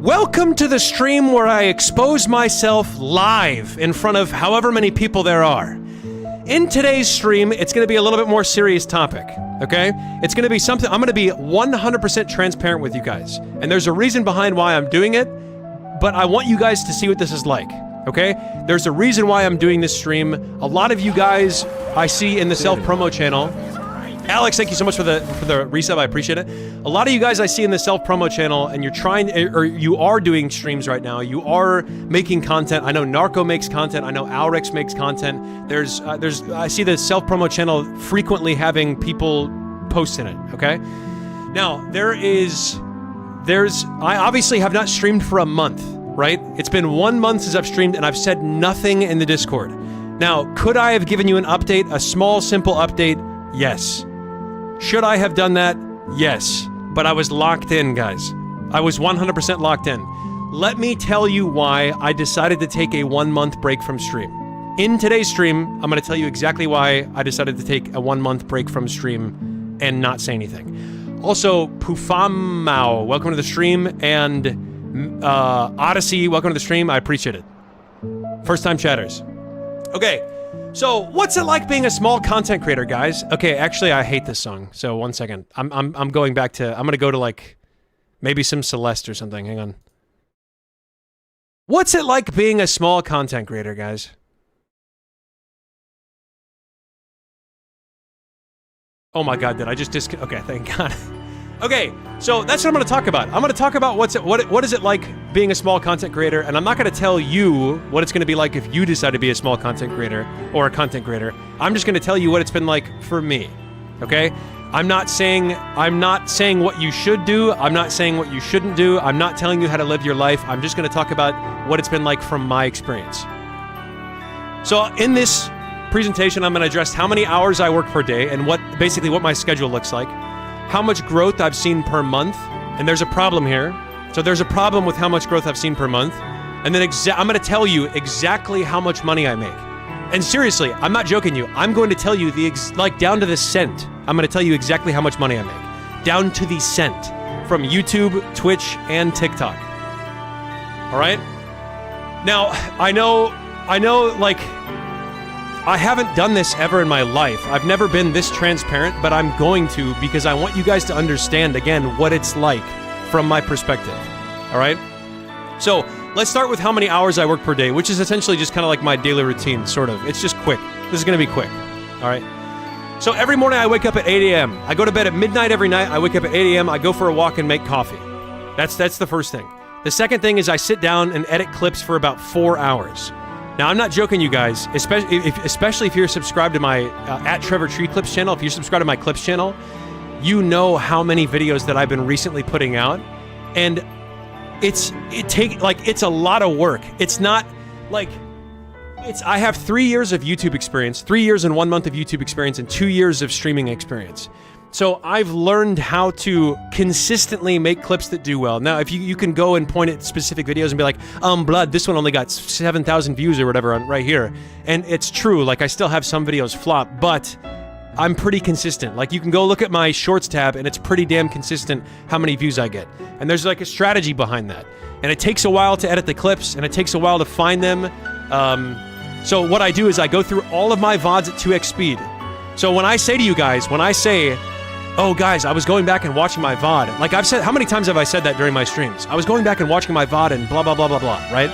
Welcome to the stream where I expose myself live in front of however many people there are. In today's stream, it's going to be a little bit more serious topic, okay? It's going to be something, I'm going to be 100% transparent with you guys. And there's a reason behind why I'm doing it, but I want you guys to see what this is like, okay? There's a reason why I'm doing this stream. A lot of you guys I see in the self-promo channel. Alex, thank you so much for the resub, I appreciate it. A lot of you guys I see in the self-promo channel, and you're trying, or you are doing streams right now, you are making content. I know Narco makes content, I know Alrex makes content. I see the self-promo channel frequently having people post in it, okay? Now, I obviously have not streamed for a month, right? It's been 1 month since I've streamed, and I've said nothing in the Discord. Now, could I have given you an update, a small, simple update? Yes. Should I have done that? Yes. But I was locked in, guys. I was 100% locked in. Let me tell you why I decided to take a 1 month break from stream. In today's stream, I'm going to tell you exactly why I decided to take a 1 month break from stream and not say anything. Also, Pufamao, welcome to the stream, and Odyssey, welcome to the stream. I appreciate it. First time chatters. Okay. So, what's it like being a small content creator, guys? Okay, actually, I hate this song. So, 1 second. I'm going back to... I'm gonna go to, like, maybe some Celeste or something. Hang on. What's it like being a small content creator, guys? Oh my god, did I just Okay, thank god. Okay, so that's what I'm going to talk about. I'm going to talk about what is it like being a small content creator, and I'm not going to tell you what it's going to be like if you decide to be a small content creator or a content creator. I'm just going to tell you what it's been like for me. Okay? I'm not saying what you should do. I'm not saying what you shouldn't do. I'm not telling you how to live your life. I'm just going to talk about what it's been like from my experience. So in this presentation, I'm going to address how many hours I work per day and basically what my schedule looks like. How much growth I've seen per month, and there's a problem here. So there's a problem with how much growth I've seen per month, and then I'm going to tell you exactly how much money I make. And seriously, I'm not joking you. I'm going to tell you down to the cent. I'm going to tell you exactly how much money I make, down to the cent, from YouTube, Twitch, and TikTok. All right. Now I know, like. I haven't done this ever in my life. I've never been this transparent, but I'm going to because I want you guys to understand, again, what it's like from my perspective. All right? So, let's start with how many hours I work per day, which is essentially just kind of like my daily routine, sort of. It's just quick. This is going to be quick. All right? So, every morning I wake up at 8 a.m. I go to bed at midnight every night. I wake up at 8 a.m. I go for a walk and make coffee. That's the first thing. The second thing is I sit down and edit clips for about 4 hours. Now, I'm not joking, you guys, especially if you're subscribed to my @TrevorTreeClips channel. If you're subscribed to my Clips channel, you know how many videos that I've been recently putting out, and it's a lot of work. It's not like I have 3 years of YouTube experience, 3 years and 1 month of YouTube experience, and 2 years of streaming experience. So I've learned how to consistently make clips that do well. Now, if you can go and point at specific videos and be like, Blood, this one only got 7,000 views or whatever right here. And it's true, like I still have some videos flop, but I'm pretty consistent. Like you can go look at my Shorts tab and it's pretty damn consistent how many views I get. And there's like a strategy behind that. And it takes a while to edit the clips and it takes a while to find them. So what I do is I go through all of my VODs at 2x speed. So when I say to you guys, oh guys, I was going back and watching my VOD. Like I've said, how many times have I said that during my streams? I was going back and watching my VOD and blah, blah, blah, blah, blah, right?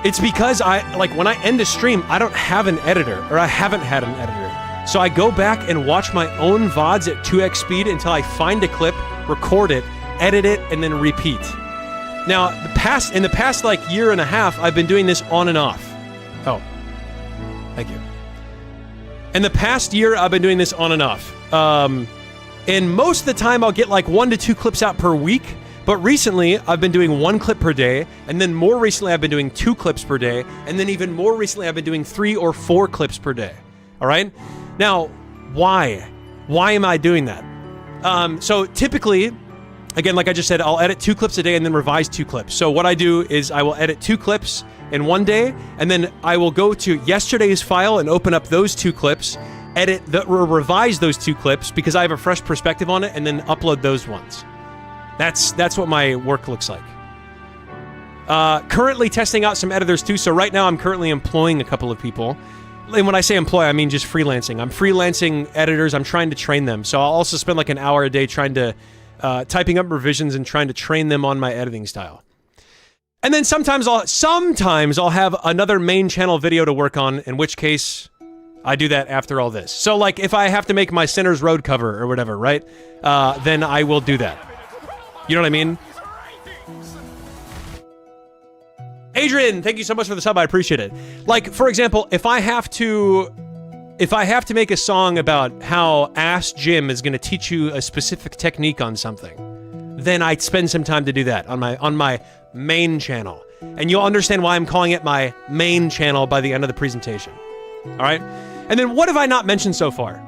It's because when I end a stream, I don't have an editor, or I haven't had an editor. So I go back and watch my own VODs at 2x speed until I find a clip, record it, edit it, and then repeat. Now, in the past like year and a half, I've been doing this on and off. Oh, thank you. In the past year, I've been doing this on and off. And most of the time, I'll get like 1 to 2 clips out per week. But recently, I've been doing 1 clip per day. And then more recently, I've been doing 2 clips per day. And then even more recently, I've been doing 3 or 4 clips per day. All right? Now, why? Why am I doing that? So typically, again, like I just said, I'll edit 2 clips a day and then revise 2 clips. So what I do is I will edit 2 clips in one day, and then I will go to yesterday's file and open up those 2 clips, revise those 2 clips because I have a fresh perspective on it, and then upload those ones. That's what my work looks like. Currently testing out some editors too, so right now I'm currently employing a couple of people. And when I say employ, I mean just freelancing. I'm freelancing editors, I'm trying to train them. So I'll also spend like an hour a day trying to, typing up revisions and trying to train them on my editing style. And then sometimes I'll have another main channel video to work on, in which case I do that after all this. So like if I have to make my Sinner's Road cover or whatever, right? Then I will do that. You know what I mean? Adrian, thank you so much for the sub. I appreciate it. Like, for example, if I have to make a song about how Ask Jim is going to teach you a specific technique on something, then I spend some time to do that on my main channel. And you'll understand why I'm calling it my main channel by the end of the presentation. All right? And then what have I not mentioned so far?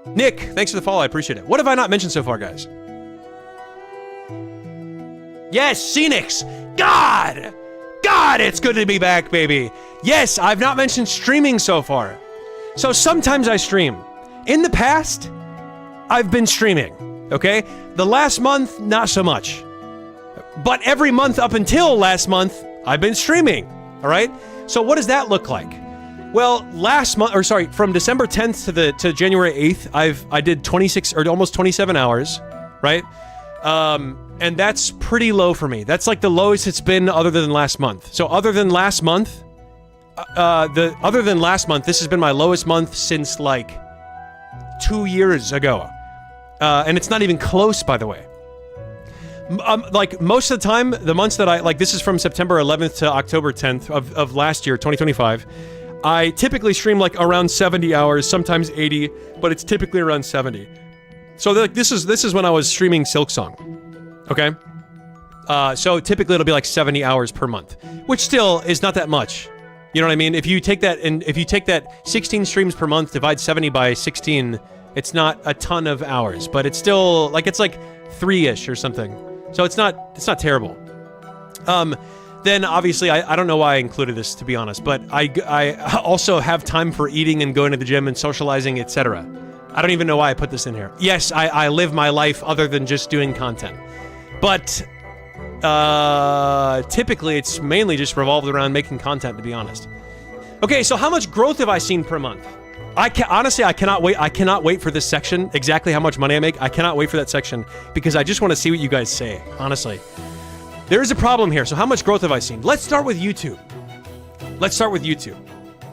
Nick, thanks for the follow. I appreciate it. What have I not mentioned so far, guys? Yes, Scenics! God, it's good to be back, baby. Yes, I've not mentioned streaming so far. So sometimes I stream. In the past, I've been streaming, okay? The last month, not so much. But every month up until last month, I've been streaming, all right? So what does that look like? Well, from December 10th to January 8th, I did 26 or almost 27 hours, right? And that's pretty low for me. That's like the lowest it's been other than last month. So other than last month, this has been my lowest month since like 2 years ago. And it's not even close, by the way. Like most of the time, the months that this is from September 11th to October 10th of last year, 2025. I typically stream like around 70 hours, sometimes 80, but it's typically around 70. So like this is when I was streaming Silksong. Okay? So typically it'll be like 70 hours per month, which still is not that much. You know what I mean? If you take that 16 streams per month, divide 70 by 16, it's not a ton of hours, but it's still like it's like 3-ish or something. So it's not terrible. Then obviously I don't know why I included this, to be honest, but I also have time for eating and going to the gym and socializing, etc. I don't even know why I put this in here. Yes, I live my life other than just doing content. But typically it's mainly just revolved around making content, to be honest. Okay, so how much growth have I seen per month? Honestly, I cannot wait. I cannot wait for this section. Exactly how much money I make. I cannot wait for that section because I just want to see what you guys say, honestly. There is a problem here. So how much growth have I seen? Let's start with YouTube.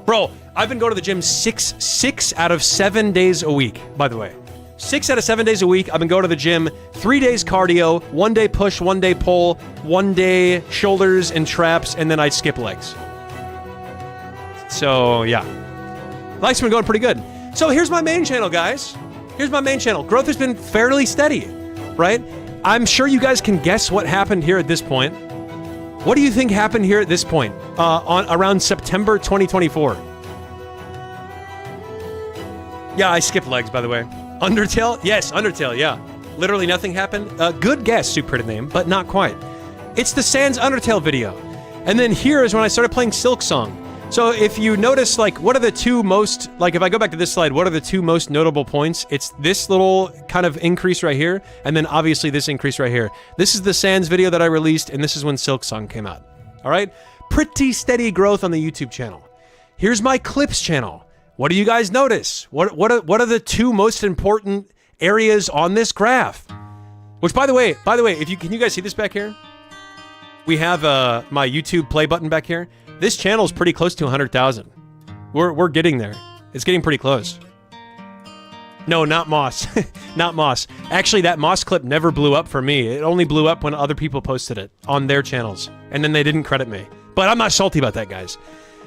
Bro, I've been going to the gym six out of 7 days a week, by the way. 6 out of 7 days a week, I've been going to the gym, 3 days cardio, 1 day push, 1 day pull, 1 day shoulders and traps, and then I skip legs. So, yeah. Life's been going pretty good. So here's my main channel, guys. Here's my main channel. Growth has been fairly steady, right? I'm sure you guys can guess what happened here at this point. What do you think happened here at this point, around September 2024? Yeah, I skipped legs, by the way. Undertale? Yes, Undertale, yeah. Literally nothing happened. Good guess, super name, but not quite. It's the Sans Undertale video. And then here is when I started playing Silksong. So if you notice, like, what are the two most, like, if I go back to this slide, what are the two most notable points? It's this little kind of increase right here, and then obviously this increase right here. This is the Sans video that I released, and this is when Silksong came out. All right? Pretty steady growth on the YouTube channel. Here's my Clips channel. What do you guys notice? What are the two most important areas on this graph? Which, by the way, can you guys see this back here? We have my YouTube play button back here. This channel is pretty close to 100,000. We're getting there. It's getting pretty close. No, not Moss. Not Moss. Actually, that Moss clip never blew up for me. It only blew up when other people posted it on their channels, and then they didn't credit me. But I'm not salty about that, guys.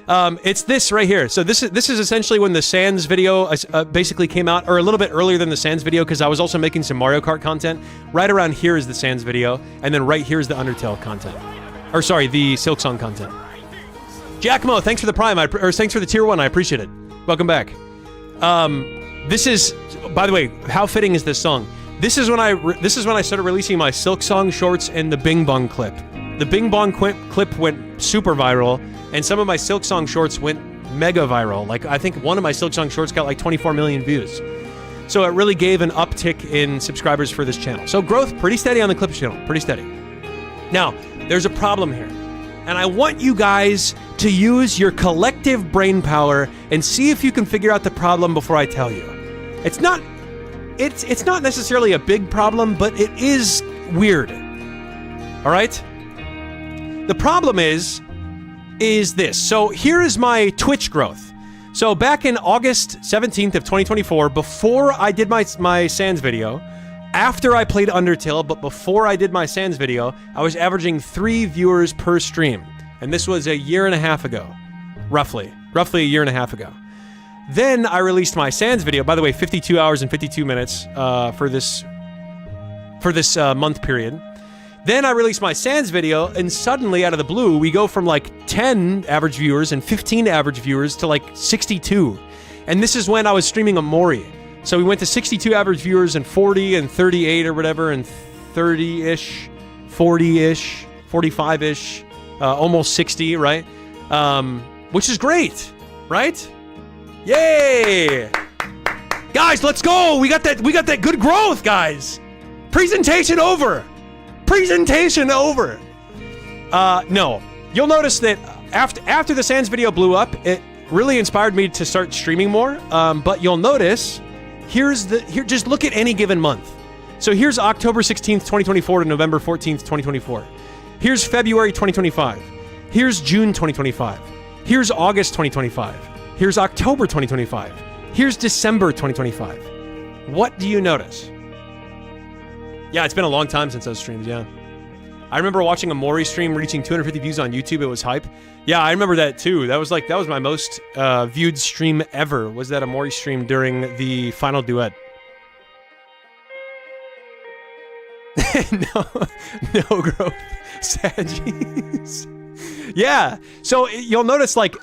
It's this right here. So this is essentially when the Sans video basically came out, or a little bit earlier than the Sans video, because I was also making some Mario Kart content. Right around here is the Sans video, and then right here is the Undertale content. Or sorry, the Silksong content. Giacomo, thanks for the Prime, or thanks for the Tier 1, I appreciate it. Welcome back. This is, by the way, how fitting is this song? This is when I started releasing my Silksong shorts and the Bing Bong clip. The Bing Bong clip went super viral, and some of my Silksong shorts went mega viral. Like, I think one of my Silksong shorts got like 24 million views. So it really gave an uptick in subscribers for this channel. So growth, pretty steady on the Clips channel, pretty steady. Now, there's a problem here. And I want you guys to use your collective brain power and see if you can figure out the problem before I tell you. It's not necessarily a big problem, but it is weird. All right? The problem is this. So here is my Twitch growth. So back in August 17th of 2024, before I did my Sans video, after I played Undertale, but before I did my Sans video, I was averaging 3 viewers per stream. And this was a year and a half ago, roughly a year and a half ago. Then I released my Sans video, by the way, 52 hours and 52 minutes for this month period. Then I released my Sans video, and suddenly, out of the blue, we go from like 10 average viewers and 15 average viewers to like 62. And this is when I was streaming Omori. So we went to 62 average viewers and 40 and 38 or whatever and 30-ish, 40-ish, 45-ish, almost 60, right? Which is great, right? Yay! Guys, let's go! We got that good growth, guys! Presentation over! Presentation over! No. You'll notice that after the Sans video blew up, it really inspired me to start streaming more. But you'll notice... Here, just look at any given month. So here's October 16th, 2024 to November 14th, 2024. Here's February 2025. Here's June 2025. Here's August 2025. Here's October 2025. Here's December 2025. What do you notice? Yeah, it's been a long time since those streams, yeah. I remember watching a Mori stream reaching 250 views on YouTube. It was hype. Yeah, I remember that too. That was my most viewed stream ever. Was that a Mori stream during the final duet? no growth, Saggies. Yeah. So you'll notice, like,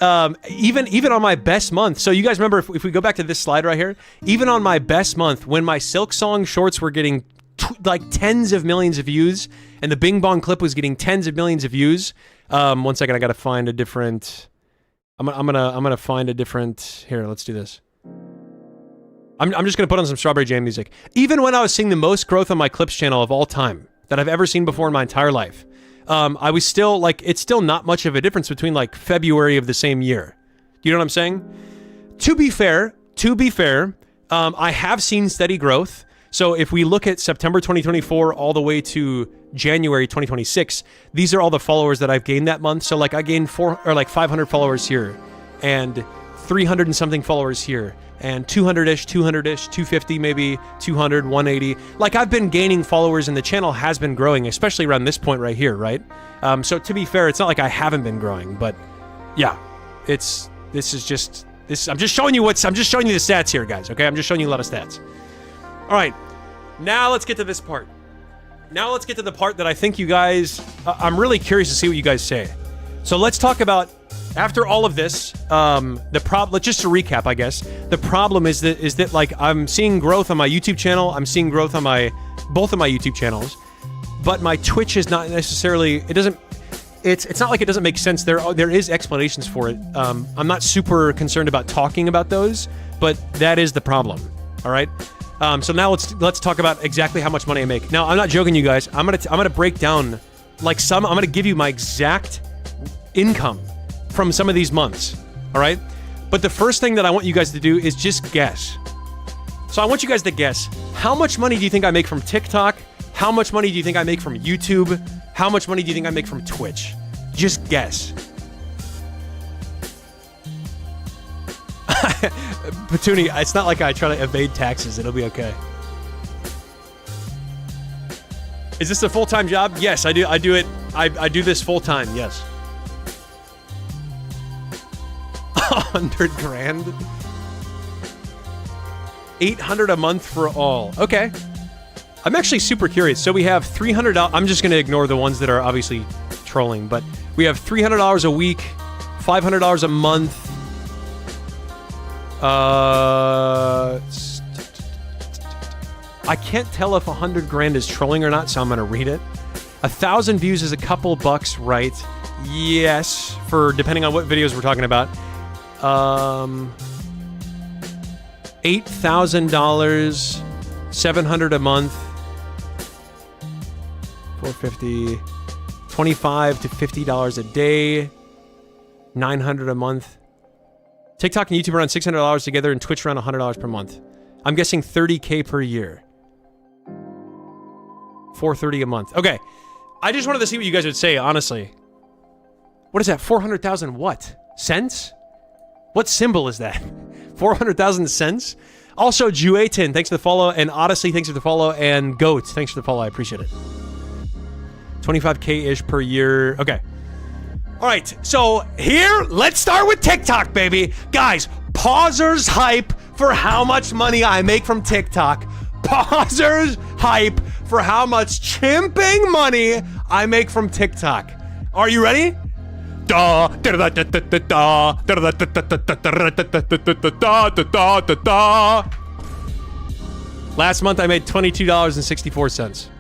even on my best month. So you guys remember, if we go back to this slide right here, even on my best month, when my Silk Song shorts were getting like tens of millions of views, and the Bing Bong clip was getting tens of millions of views. One second, I gotta find a different. I'm gonna find a different. Here, let's do this. I'm just gonna put on some Strawberry Jam music. Even when I was seeing the most growth on my clips channel of all time that I've ever seen before in my entire life, I was still like, it's still not much of a difference between like February of the same year. You know what I'm saying? To be fair, I have seen steady growth. So if we look at September 2024 all the way to January 2026, these are all the followers that I've gained that month. So like I gained 500 followers here, and 300 and something followers here, and 200-ish, 250 maybe, 200, 180. Like I've been gaining followers, and the channel has been growing, especially around this point right here, right? So to be fair, it's not like I haven't been growing, but yeah, I'm just showing you the stats here, guys. Okay, I'm just showing you a lot of stats. All right, now let's get to this part. Now let's get to the part that I think you guys, I'm really curious to see what you guys say. So let's talk about, after all of this, just to recap, I guess, the problem is that like I'm seeing growth on my YouTube channel, I'm seeing growth on both of my YouTube channels, but my Twitch is not necessarily, it's not like it doesn't make sense. There is explanations for it. I'm not super concerned about talking about those, but that is the problem, all right? So now let's talk about exactly how much money I make. Now, I'm not joking, you guys. I'm gonna break down I'm gonna give you my exact income from some of these months. All right? But the first thing that I want you guys to do is just guess. So I want you guys to guess, how much money do you think I make from TikTok? How much money do you think I make from YouTube? How much money do you think I make from Twitch? Just guess. Patoonie, it's not like I try to evade taxes. It'll be okay. Is this a full-time job? Yes, I do. I do it. I do this full-time. Yes. 100 grand. 800 a month for all. Okay. I'm actually super curious. So we have $300. I'm just going to ignore the ones that are obviously trolling, but we have $300 a week, $500 a month. I can't tell if 100 grand is trolling or not, so I'm gonna read it. 1,000 views is a couple bucks, right? Yes, for depending on what videos we're talking about. $8,000, 700 a month, 450, $25 to $50 a day, $900 a month. TikTok and YouTube around $600 together, and Twitch around $100 per month. I'm guessing $30K per year. $430 a month. Okay. I just wanted to see what you guys would say, honestly. What is that? 400,000 what? Cents? What symbol is that? 400,000 cents? Also, Juatin, thanks for the follow, and Odyssey, thanks for the follow, and Goat, thanks for the follow, I appreciate it. 25K-ish per year. Okay. All right, so here, let's start with TikTok, baby. Guys, pausers hype for how much money I make from TikTok. Pausers hype for how much chimping money I make from TikTok. Are you ready? Last month I made $22.64.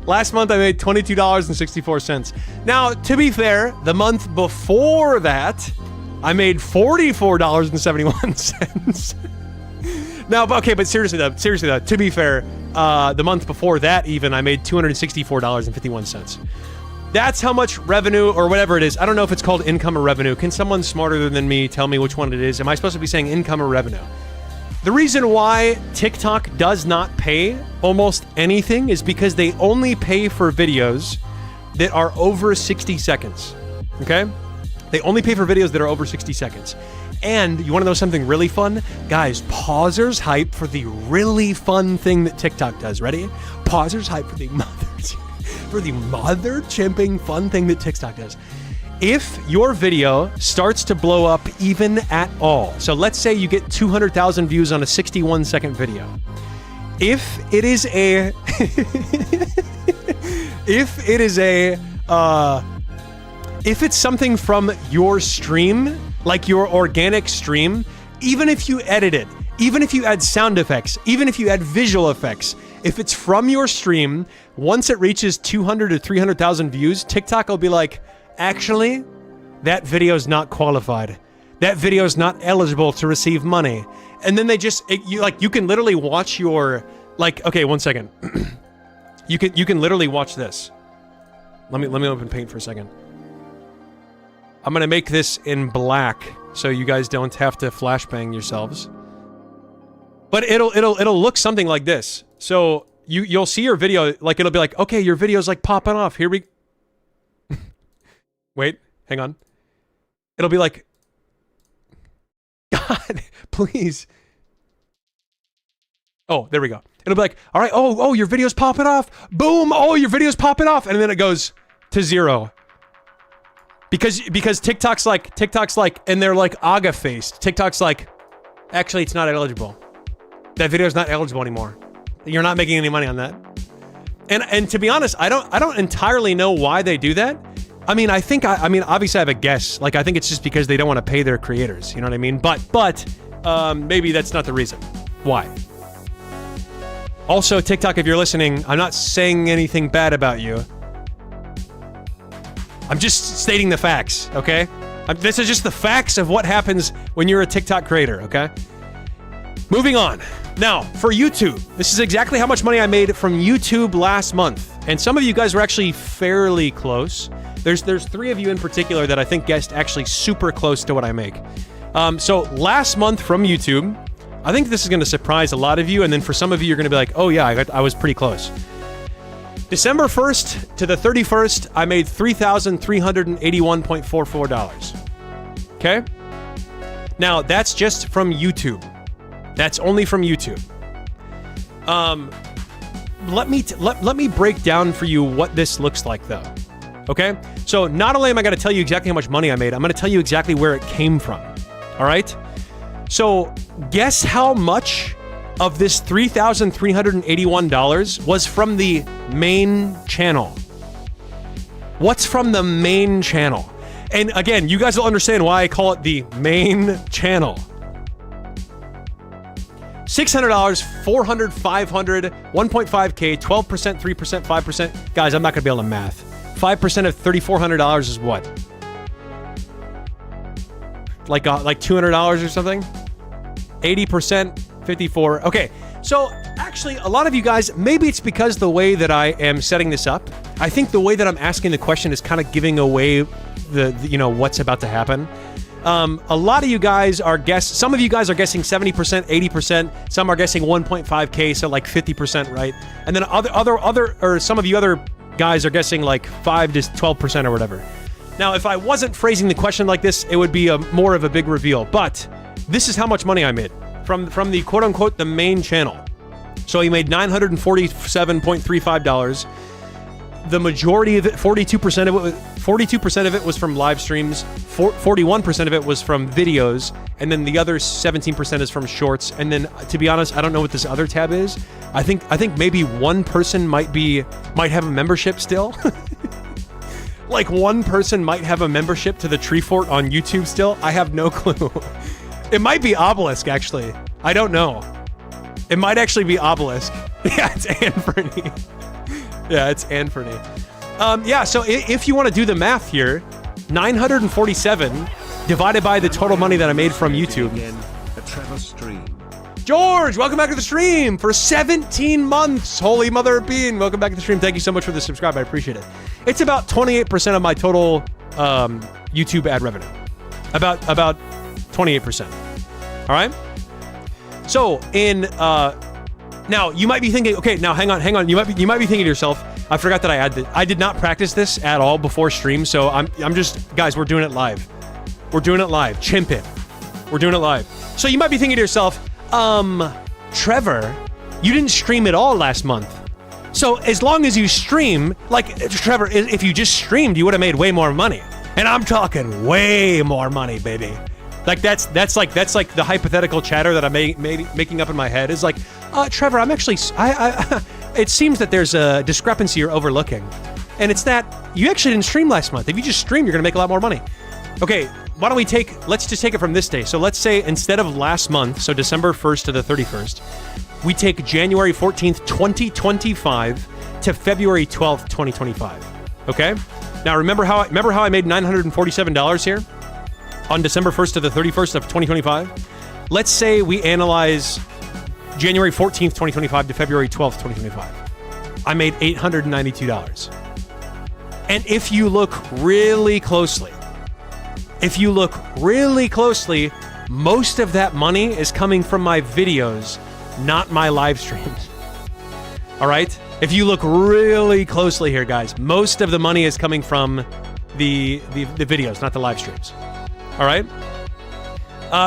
Last month I made $22.64. Now, to be fair, the month before that, I made $44.71. Now, okay, but seriously though, to be fair, the month before that even, I made $264.51. That's how much revenue, or whatever it is. I don't know if it's called income or revenue. Can someone smarter than me tell me which one it is? Am I supposed to be saying income or revenue? The reason why TikTok does not pay almost anything is because they only pay for videos that are over 60 seconds, okay? They only pay for videos that are over 60 seconds. And you want to know something really fun? Guys, pausers hype for the really fun thing that TikTok does. Ready? Pausers hype for the mother chimping fun thing that TikTok does. If your video starts to blow up even at all, so let's say you get 200,000 views on a 61-second video. If it is a... if it's something from your stream, like your organic stream, even if you edit it, even if you add sound effects, even if you add visual effects, if it's from your stream, once it reaches 200 to 300,000 views, TikTok will be like, actually, that video is not qualified. That video is not eligible to receive money. And then they just, you can literally watch your, like, okay, one second. You can literally watch this. Let me open Paint for a second. I'm gonna make this in black so you guys don't have to flashbang yourselves. But it'll look something like this. So you'll see your video, like it'll be like, okay, your video's like popping off. Here we wait, hang on. It'll be like, God, please. Oh, there we go. It'll be like, all right, oh, your video's popping off. Boom, oh, your video's popping off. And then it goes to 0. Because TikTok's like, and they're like aga-faced. TikTok's like, actually, it's not eligible. That video's not eligible anymore. You're not making any money on that. And to be honest, I don't entirely know why they do that. I mean, I mean, obviously I have a guess. Like, I think it's just because they don't want to pay their creators. You know what I mean? But maybe that's not the reason. Why? Also, TikTok, if you're listening, I'm not saying anything bad about you. I'm just stating the facts, okay? This is just the facts of what happens when you're a TikTok creator, okay? Moving on. Now, for YouTube, this is exactly how much money I made from YouTube last month. And some of you guys were actually fairly close. There's 3 of you in particular that I think guessed actually super close to what I make. So last month from YouTube, I think this is going to surprise a lot of you, and then for some of you, you're going to be like, oh yeah, I was pretty close. December 1st to the 31st, I made $3,381.44. Okay? Now, that's just from YouTube. That's only from YouTube. Let me break down for you what this looks like, though. Okay? So, not only am I going to tell you exactly how much money I made, I'm going to tell you exactly where it came from. All right? So, guess how much of this $3,381 was from the main channel? What's from the main channel? And again, you guys will understand why I call it the main channel. $600, $400, $500, 1.5K, 12%, 3%, 5%. Guys, I'm not gonna be able to math. 5% of $3,400 is what? Like $200 or something? 80%, 54. Okay, so Actually, a lot of you guys, maybe it's because the way that I am setting this up. I think the way that I'm asking the question is kind of giving away the you know, what's about to happen. A lot of you guys are some of you guys are guessing 70%, 80%. Some are guessing 1.5K, so like 50%, right? And then some of you other guys are guessing like 5 to 12% or whatever. Now, if I wasn't phrasing the question like this, it would be more of a big reveal. But this is how much money I made from the quote-unquote the main channel. So he made $947.35. The majority of it, 42% of it was from live streams, 41% of it was from videos, and then the other 17% is from shorts. And then, to be honest, I don't know what this other tab is. I think maybe one person might have a membership still. Like one person might have a membership to the Tree Fort on YouTube still. I have no clue. It might be Obelisk, actually. I don't know. It might actually be Obelisk. Yeah, it's Anferny. Yeah, it's Anferny. Yeah, so if you want to do the math here, 947 divided by the total money that I made from YouTube. Again, a Trevor stream. George, welcome back to the stream for 17 months. Holy mother of being. Welcome back to the stream. Thank you so much for the subscribe. I appreciate it. It's about 28% of my total YouTube ad revenue. About 28%. All right? So now you might be thinking, okay, now hang on. You might be thinking to yourself, I forgot that I did not practice this at all before stream, so I'm just, guys, we're doing it live. We're doing it live. Chimp it. We're doing it live. So you might be thinking to yourself, Trevor, you didn't stream at all last month. So as long as you stream, like, Trevor, if you just streamed, you would have made way more money. And I'm talking way more money, baby. Like that's like the hypothetical chatter that I'm making up in my head is like, Trevor, I'm actually, it seems that there's a discrepancy you're overlooking. And it's that you actually didn't stream last month. If you just stream, you're gonna make a lot more money. Okay, why don't let's just take it from this day. So let's say instead of last month, so December 1st to the 31st, we take January 14th, 2025 to February 12th, 2025. Okay? Now remember how I made $947 here? On December 1st to the 31st of 2025, let's say we analyze January 14th, 2025 to February 12th, 2025. I made $892. And if you look really closely, most of that money is coming from my videos, not my live streams. All right? If you look really closely here, guys, most of the money is coming from the videos, not the live streams. All right.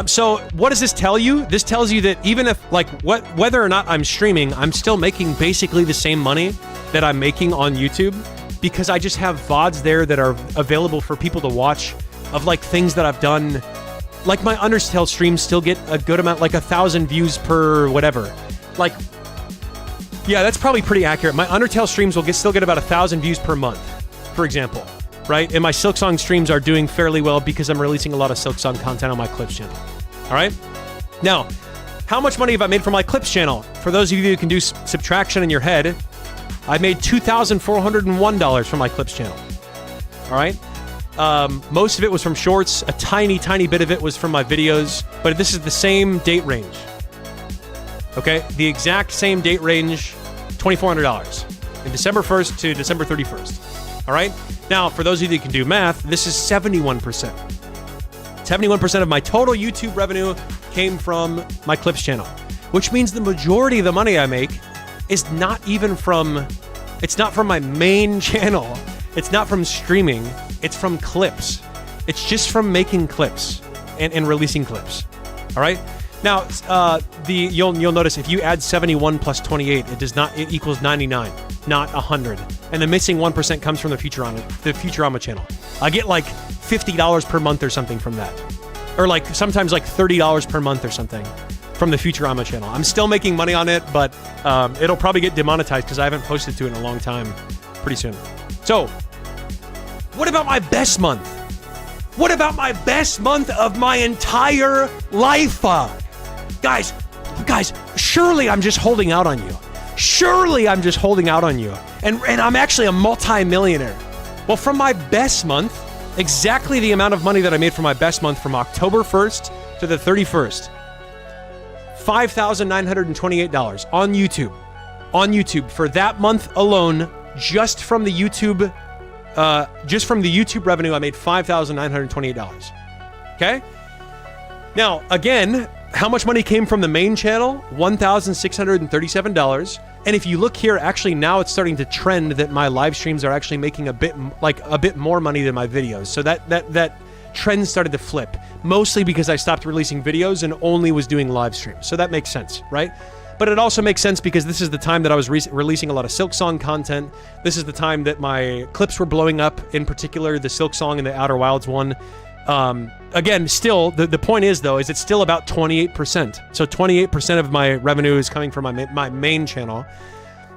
So what does this tell you? This tells you that even if, like, whether or not I'm streaming, I'm still making basically the same money that I'm making on YouTube because I just have VODs there that are available for people to watch of like things that I've done. Like my Undertale streams still get a good amount, like 1,000 views per whatever. Like, yeah, that's probably pretty accurate. My Undertale streams will still get about 1,000 views per month, for example. Right? And my Silksong streams are doing fairly well because I'm releasing a lot of Silksong content on my Clips channel. All right? Now, how much money have I made from my Clips channel? For those of you who can do subtraction in your head, I made $2,401 from my Clips channel. All right? Most of it was from shorts. A tiny, tiny bit of it was from my videos. But this is the same date range. Okay? The exact same date range, $2,400. In December 1st to December 31st. All right? Now, for those of you who can do math, this is 71%. 71% of my total YouTube revenue came from my Clips channel, which means the majority of the money I make is not from my main channel. It's not from streaming. It's from clips. It's just from making clips and releasing clips. All right? Now, you'll notice if you add 71 plus 28, it equals 99, not 100. And the missing 1% comes from the Futurama channel. I get like $50 per month or something from that. Or like sometimes like $30 per month or something from the Futurama channel. I'm still making money on it, but it'll probably get demonetized because I haven't posted to it in a long time pretty soon. So, what about my best month? What about my best month of my entire life? Guys, surely I'm just holding out on you. Surely I'm just holding out on you. And I'm actually a multi-millionaire. Well, from my best month, exactly the amount of money that I made from my best month from October 1st to the 31st, $5,928 on YouTube. On YouTube for that month alone, just from the YouTube revenue, I made $5,928. Okay? Now, again, how much money came from the main channel? $1,637. And if you look here, actually now it's starting to trend that my live streams are actually making a bit more money than my videos. So that trend started to flip, mostly because I stopped releasing videos and only was doing live streams. So that makes sense, right? But it also makes sense because this is the time that I was releasing a lot of Silksong content. This is the time that my clips were blowing up, in particular the Silksong and the Outer Wilds one. Again, still, the point is, though, is it's still about 28%. So 28% of my revenue is coming from my main channel.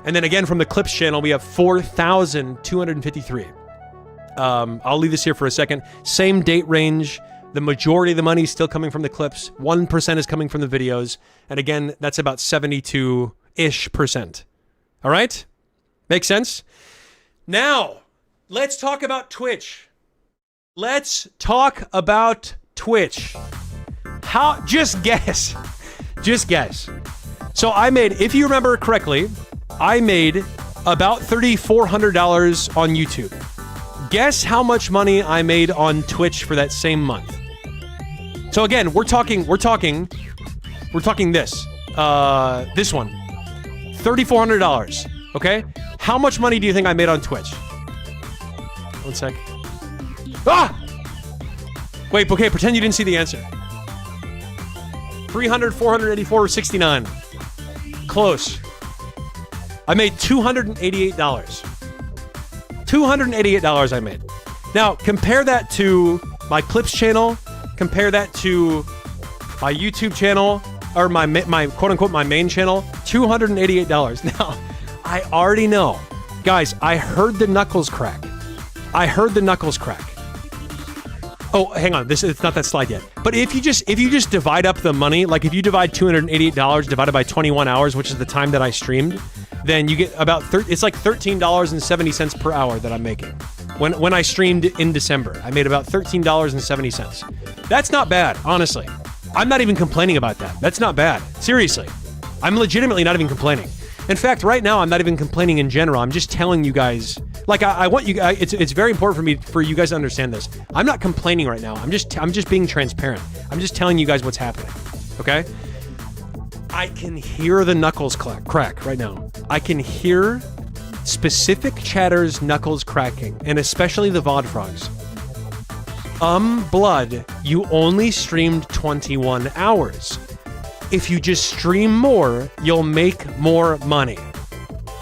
And then again, from the Clips channel, we have 4,253. I'll leave this here for a second. Same date range. The majority of the money is still coming from the clips. 1% is coming from the videos. And again, that's about 72-ish%. All right? Makes sense? Now, let's talk about Twitch. Let's talk about Twitch. Just guess. Just guess. So I made, if you remember correctly, I made about $3,400 on YouTube. Guess how much money I made on Twitch for that same month. So again, we're talking this one. $3,400, okay? How much money do you think I made on Twitch? One sec. Ah! Wait, okay, pretend you didn't see the answer. 300, 484, 69. Close. I made $288. $288 I made. Now, compare that to my Clips channel, compare that to my YouTube channel, or my quote-unquote my main channel, $288. Now, I already know. Guys, I heard the knuckles crack. I heard the knuckles crack. Oh, hang on. It's not that slide yet. But if you just divide up the money, like if you divide $288 divided by 21 hours, which is the time that I streamed, then you get about it's like $13.70 per hour that I'm making. When I streamed in December, I made about $13.70. That's not bad, honestly. I'm not even complaining about that. That's not bad. Seriously. I'm legitimately not even complaining. In fact, right now, I'm not even complaining in general. I'm just telling you guys, like, I want you guys, it's very important for you guys to understand this. I'm not complaining right now. I'm just being transparent. I'm just telling you guys what's happening, okay? I can hear the knuckles crack right now. I can hear specific chatters' knuckles cracking, and especially the VOD frogs. Blood, you only streamed 21 hours. If you just stream more, you'll make more money.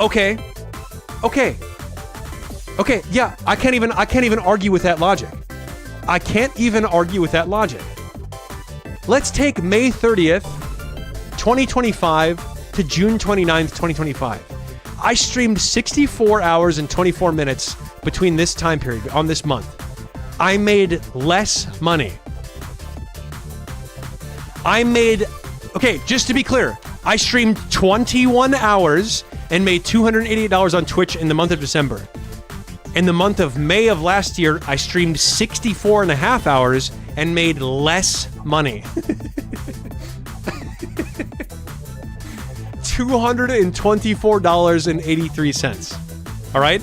Okay, yeah, I can't even argue with that logic. I can't even argue with that logic. Let's take May 30th, 2025 to June 29th, 2025. I streamed 64 hours and 24 minutes between this time period on this month. I made less money. Okay, just to be clear, I streamed 21 hours and made $288 on Twitch in the month of December. In the month of May of last year, I streamed 64 and a half hours and made less money. $224.83. All right?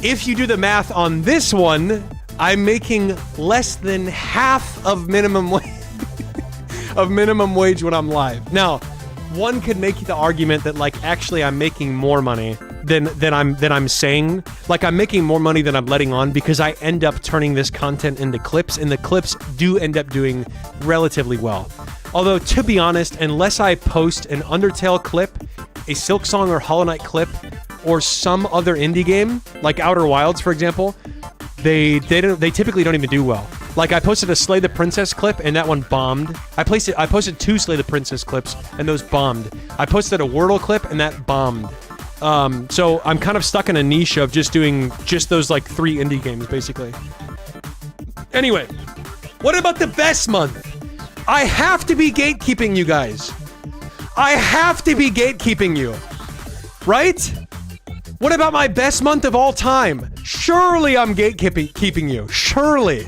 If you do the math on this one, I'm making less than half of minimum wage. Of minimum wage when I'm live. Now, one could make the argument that, like, actually I'm making more money than I'm saying. Like, I'm making more money than I'm letting on because I end up turning this content into clips, and the clips do end up doing relatively well. Although, to be honest, unless I post an Undertale clip, a Silksong or Hollow Knight clip, or some other indie game, like Outer Wilds, for example, they typically don't even do well. Like, I posted a Slay the Princess clip, and that one bombed. I posted 2 Slay the Princess clips, and those bombed. I posted a Wordle clip, and that bombed. So I'm kind of stuck in a niche of just doing those, like, 3 indie games, basically. Anyway, what about the best month? I have to be gatekeeping you guys. I have to be gatekeeping you. Right? What about my best month of all time? Surely I'm gatekeeping you. Surely.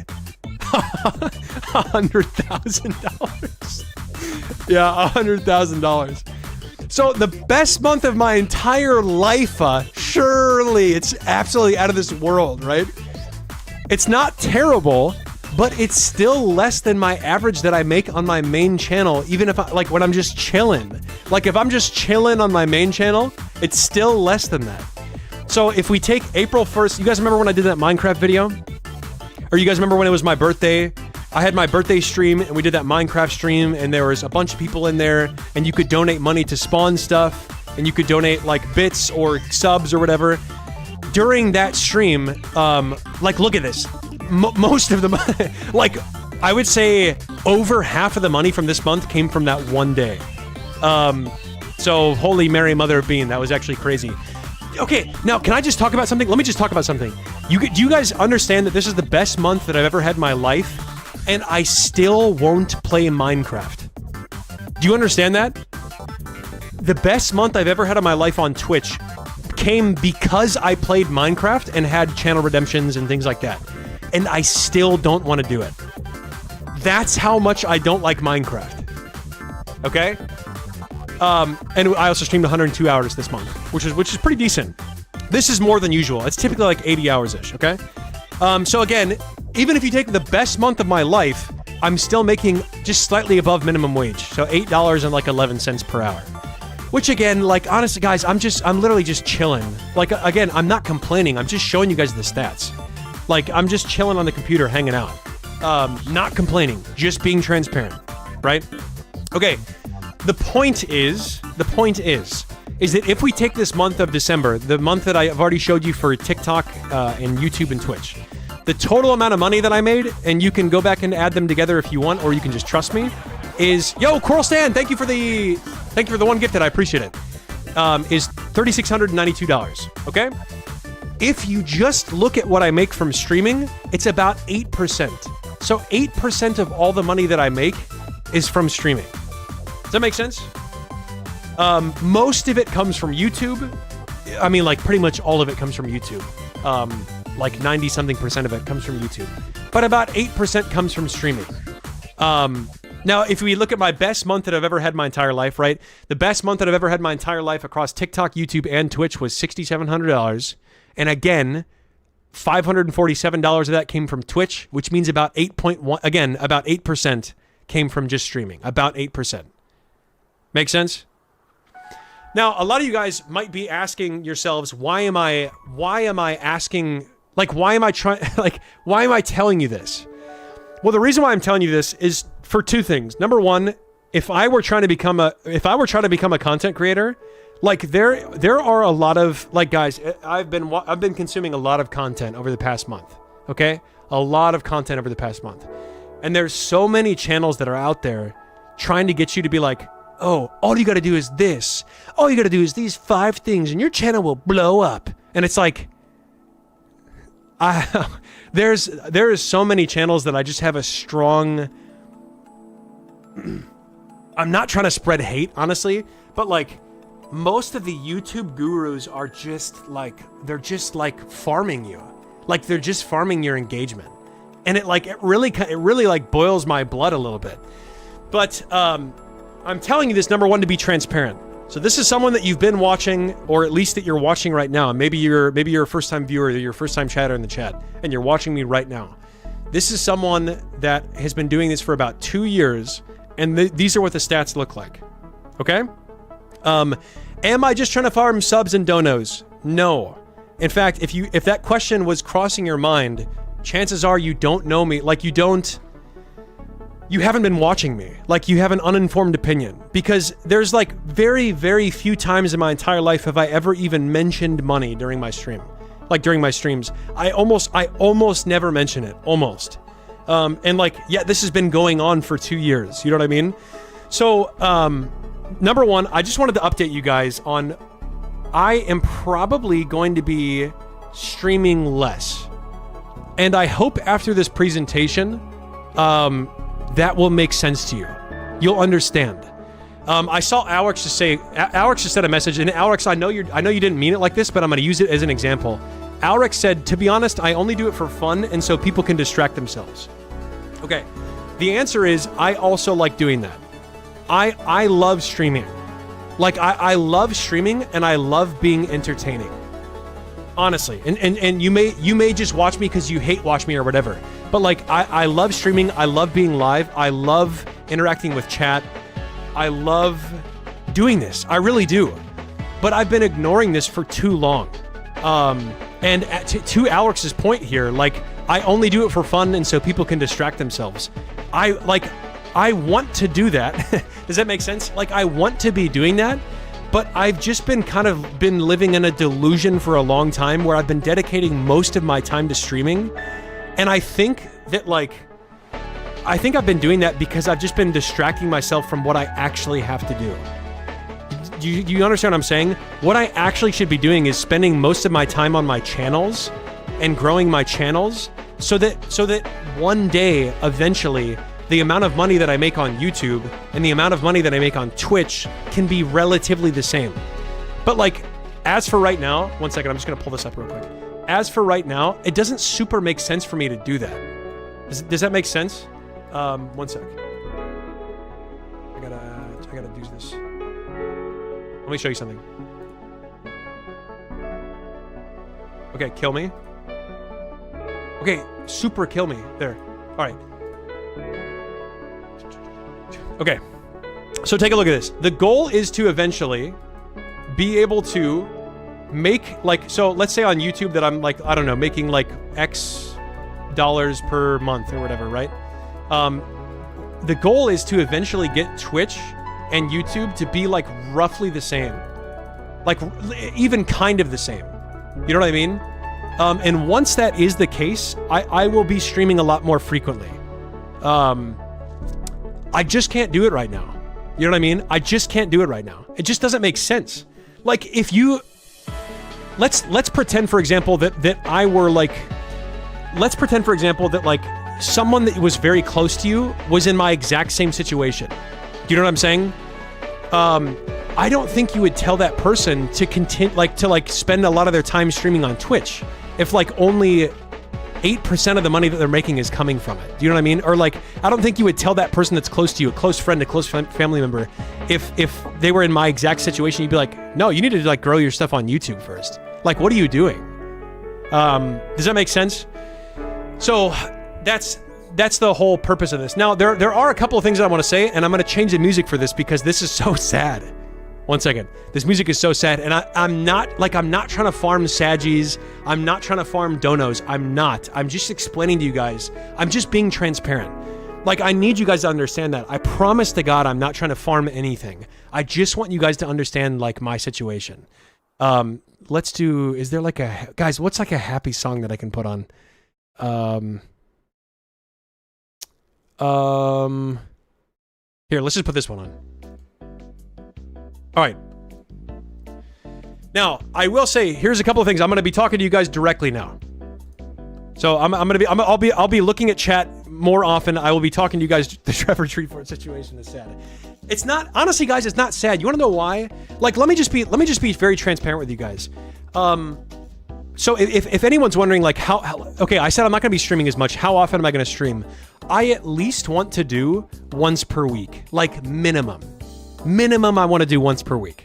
$100,000. Yeah, $100,000. So the best month of my entire life, surely it's absolutely out of this world, right? It's not terrible, but it's still less than my average that I make on my main channel, even if like when I'm just chilling. Like if I'm just chilling on my main channel, it's still less than that. So if we take April 1st, you guys remember when I did that Minecraft video? Or you guys remember when it was my birthday? I had my birthday stream and we did that Minecraft stream and there was a bunch of people in there and you could donate money to spawn stuff and you could donate like bits or subs or whatever. During that stream, like look at this. Most of the money, like I would say over half of the money from this month came from that one day. So Holy Mary Mother of Bean, that was actually crazy. Okay, now can I just talk about something? Let me just talk about something. Do you guys understand that this is the best month that I've ever had in my life? And I still won't play Minecraft. Do you understand that? The best month I've ever had in my life on Twitch came because I played Minecraft and had channel redemptions and things like that. And I still don't want to do it. That's how much I don't like Minecraft. Okay? And I also streamed 102 hours this month, which is pretty decent. This is more than usual. It's typically like 80 hours-ish, okay? So again, even if you take the best month of my life, I'm still making just slightly above minimum wage. So $8.11 per hour. Which again, like honestly guys, I'm literally just chilling. Like again, I'm not complaining. I'm just showing you guys the stats. Like I'm just chilling on the computer, hanging out. Not complaining, just being transparent, right? Okay. The point is that if we take this month of December, the month that I've already showed you for TikTok and YouTube and Twitch, the total amount of money that I made, and you can go back and add them together if you want, or you can just trust me, is, yo, Coral Stan, thank you for the one gifted, I appreciate it, is $3,692, okay? If you just look at what I make from streaming, it's about 8%. So 8% of all the money that I make is from streaming. Does that make sense? Most of it comes from YouTube. I mean, like, pretty much all of it comes from YouTube. Like 90-something% of it comes from YouTube. But about 8% comes from streaming. Now, if we look at my best month that I've ever had in my entire life, right? The best month that I've ever had in my entire life across TikTok, YouTube, and Twitch was $6,700. And again, $547 of that came from Twitch, which means about 8% came from just streaming. About 8%. Make sense? Now, a lot of you guys might be asking yourselves, why am I asking, like, why am I telling you this? Well, the reason why I'm telling you this is for two things. Number one, if I were trying to become a content creator, like there are a lot of, like, guys, I've been consuming a lot of content over the past month. Okay? A lot of content over the past month. And there's so many channels that are out there trying to get you to be like, oh, all you got to do is this. All you got to do is these 5 things and your channel will blow up. And it's like, there is so many channels that I just have a strong, I'm not trying to spread hate, honestly, but like most of the YouTube gurus are just like, they're just like farming you. Like they're just farming your engagement. And it really like boils my blood a little bit. But, I'm telling you this, number one, to be transparent. So this is someone that you've been watching, or at least that you're watching right now. Maybe you're a first-time viewer, or you're a first-time chatter in the chat, and you're watching me right now. This is someone that has been doing this for about 2 years, and these are what the stats look like. Okay? Am I just trying to farm subs and donos? No. In fact, if that question was crossing your mind, chances are you don't know me. Like you haven't been watching me. Like you have an uninformed opinion, because there's like very, very few times in my entire life have I ever even mentioned money during my stream. Like during my streams, I almost never mention it, almost. And like, yeah, this has been going on for 2 years. You know what I mean? So, number one, I just wanted to update you guys on, I am probably going to be streaming less. And I hope after this presentation, that will make sense to you. You'll understand. I saw Alex just sent a message, and Alex, I know you didn't mean it like this, but I'm going to use it as an example. Alex said, to be honest, I only do it for fun, and so people can distract themselves. Okay, the answer is, I also like doing that. I love streaming. Like I love streaming and I love being entertaining. Honestly. And you may just watch me because you hate watch me or whatever. But like I love streaming, I love being live, I love interacting with chat. I love doing this. I really do. But I've been ignoring this for too long. And to Alex's point here, like I only do it for fun and so people can distract themselves. I want to do that. Does that make sense? Like I want to be doing that, but I've just been been living in a delusion for a long time where I've been dedicating most of my time to streaming. And I think that I've been doing that because I've just been distracting myself from what I actually have to do. Do you understand what I'm saying? What I actually should be doing is spending most of my time on my channels and growing my channels so that one day, eventually, the amount of money that I make on YouTube and the amount of money that I make on Twitch can be relatively the same. But like, as for right now, one second, I'm just gonna pull this up real quick. As for right now, it doesn't super make sense for me to do that. Does that make sense? One sec. I gotta do this. Let me show you something. Okay, kill me. Okay, super kill me. There. All right. Okay. So take a look at this. The goal is to eventually be able to make like, so let's say on YouTube that I'm like, I don't know, making like X dollars per month or whatever, right? The goal is to eventually get Twitch and YouTube to be like roughly the same. Like even kind of the same. You know what I mean? And once that is the case, I will be streaming a lot more frequently. I just can't do it right now. You know what I mean? I just can't do it right now. It just doesn't make sense. Like if you, let's pretend for example that I were like, let's pretend for example that like someone that was very close to you was in my exact same situation. Do you know what I'm saying? I don't think you would tell that person to continue, to spend a lot of their time streaming on Twitch if like only 8% of the money that they're making is coming from it. Do you know what I mean? Or like, I don't think you would tell that person that's close to you, a close friend, a close family member, if they were in my exact situation, you'd be like, no, you need to like grow your stuff on YouTube first. Like, what are you doing? Does that make sense? So that's the whole purpose of this. Now, there are a couple of things that I want to say, and I'm going to change the music for this because this is so sad. One second. This music is so sad, and I'm not trying to farm Saggies. I'm not trying to farm donos. I'm not. I'm just explaining to you guys. I'm just being transparent. Like, I need you guys to understand that. I promise to God I'm not trying to farm anything. I just want you guys to understand, like, my situation. Let's do, is there like a, guys, what's like a happy song that I can put on? Here, let's just put this one on. All right. Now, I will say, here's a couple of things. I'm going to be talking to you guys directly now. So I'll be looking at chat more often. I will be talking to you guys. The Trevor Treatford situation is sad. It's not, honestly, guys, it's not sad. You want to know why? Like, let me just be very transparent with you guys. So if anyone's wondering, like, okay, I said I'm not going to be streaming as much. How often am I going to stream? I at least want to do once per week, like minimum. Minimum, I want to do once per week.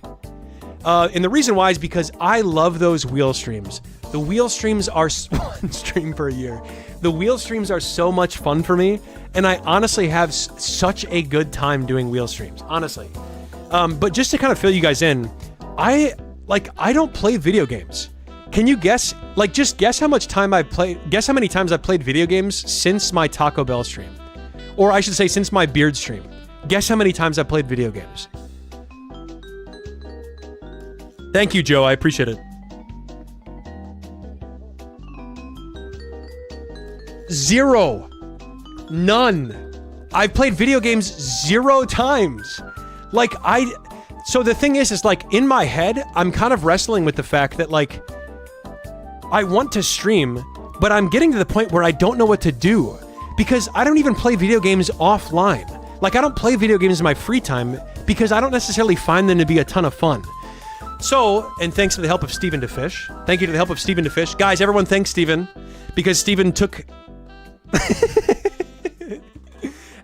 And the reason why is because I love those wheel streams. The wheel streams are one stream per year. The wheel streams are so much fun for me, and I honestly have such a good time doing wheel streams, honestly. But just to kind of fill you guys in, I don't play video games. Can you guess? Like, just guess how much time I've played. Guess how many times I've played video games since my Taco Bell stream, or I should say, since my beard stream. Guess how many times I've played video games. Thank you, Joe. I appreciate it. 0. None. I've played video games 0 times. Like, so the thing is like, in my head, I'm kind of wrestling with the fact that, like, I want to stream, but I'm getting to the point where I don't know what to do because I don't even play video games offline. Like, I don't play video games in my free time because I don't necessarily find them to be a ton of fun. So, and thanks to the help of Stephen DeFish. Thank you to the help of Stephen DeFish. Guys, everyone thanks Stephen because Stephen took...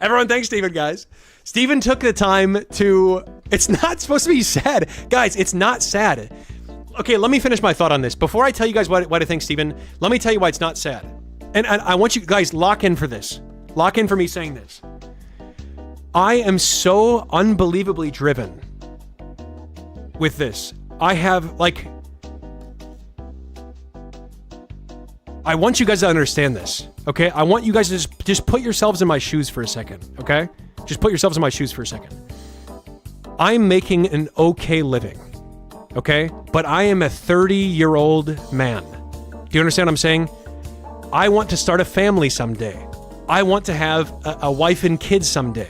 Everyone thanks Stephen, guys. Steven took the time to... It's not supposed to be sad. Guys, it's not sad. Okay, let me finish my thought on this. Before I tell you guys what I think, Steven, let me tell you why it's not sad. And I want you guys lock in for this. Lock in for me saying this. I am so unbelievably driven with this. I have, like... I want you guys to understand this, okay? I want you guys to just put yourselves in my shoes for a second, okay? Just put yourselves in my shoes for a second. I'm making an okay living, okay? But I am a 30-year-old man. Do you understand what I'm saying? I want to start a family someday. I want to have a wife and kids someday.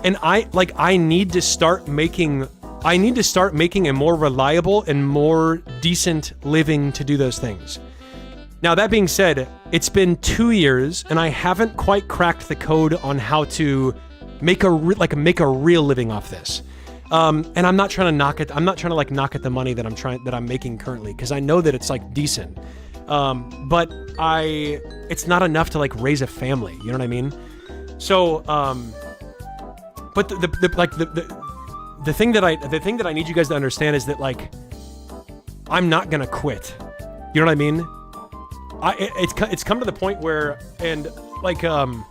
And I need to start making a more reliable and more decent living to do those things. Now, that being said, it's been 2 years and I haven't quite cracked the code on how to make a real living off this. And I'm not trying to knock it. I'm not trying to like knock at the money that I'm making currently, because I know that it's like decent. But it's not enough to like raise a family. You know what I mean? So, but the thing that I need you guys to understand is that like, I'm not gonna quit. You know what I mean? It's come to the point where, and like, I'm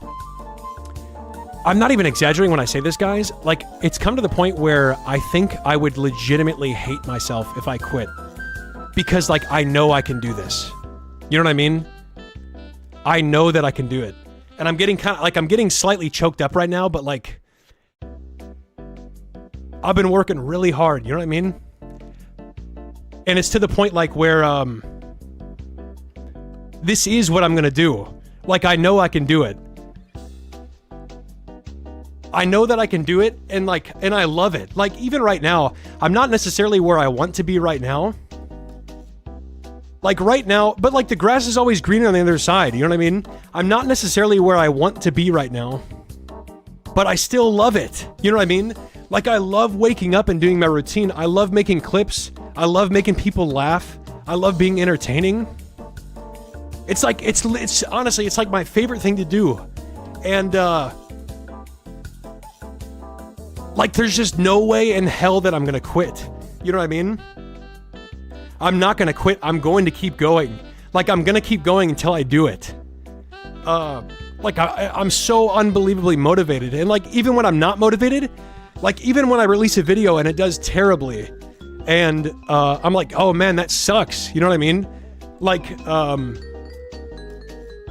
not even exaggerating when I say this, guys. Like, it's come to the point where I think I would legitimately hate myself if I quit, because like, I know I can do this. You know what I mean? I know that I can do it. And I'm getting slightly choked up right now, but like, I've been working really hard. You know what I mean? And it's to the point like where, this is what I'm gonna do. Like, I know I can do it. I know that I can do it, and I love it. Like, even right now, I'm not necessarily where I want to be right now. Like, right now, but like, the grass is always greener on the other side, you know what I mean? I'm not necessarily where I want to be right now, but I still love it. You know what I mean? Like, I love waking up and doing my routine. I love making clips. I love making people laugh. I love being entertaining. It's like, it's honestly, it's like my favorite thing to do. And, like, there's just no way in hell that I'm gonna quit. You know what I mean? I'm not gonna quit. I'm going to keep going. Like, I'm gonna keep going until I do it. Like, I'm so unbelievably motivated. And like, even when I'm not motivated, like, even when I release a video and it does terribly, and I'm like, oh man, that sucks. You know what I mean? Like,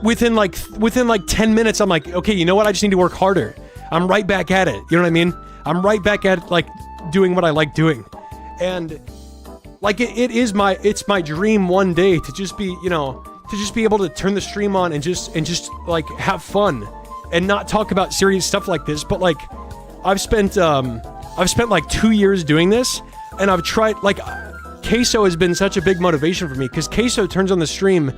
within like 10 minutes, I'm like, okay, you know what? I just need to work harder. I'm right back at it. You know what I mean? I'm right back at like doing what I like doing. And like, it's my dream one day to just be, you know, to just be able to turn the stream on and just like have fun and not talk about serious stuff like this. But like, I've spent like 2 years doing this, and I've tried, like, Queso has been such a big motivation for me, because Queso turns on the stream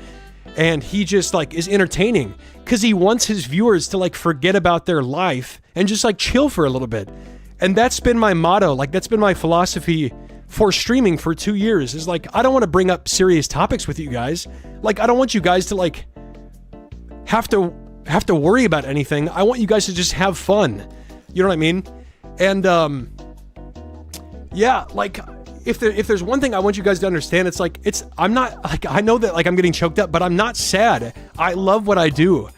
and he just like is entertaining because he wants his viewers to like forget about their life and just like chill for a little bit. And that's been my motto. Like, that's been my philosophy for streaming for 2 years, is like, I don't want to bring up serious topics with you guys. Like, I don't want you guys to like have to worry about anything. I want you guys to just have fun. You know what I mean? And yeah, like, if there's one thing I want you guys to understand, it's like, I'm not, like, I know that like I'm getting choked up, but I'm not sad. I love what I do.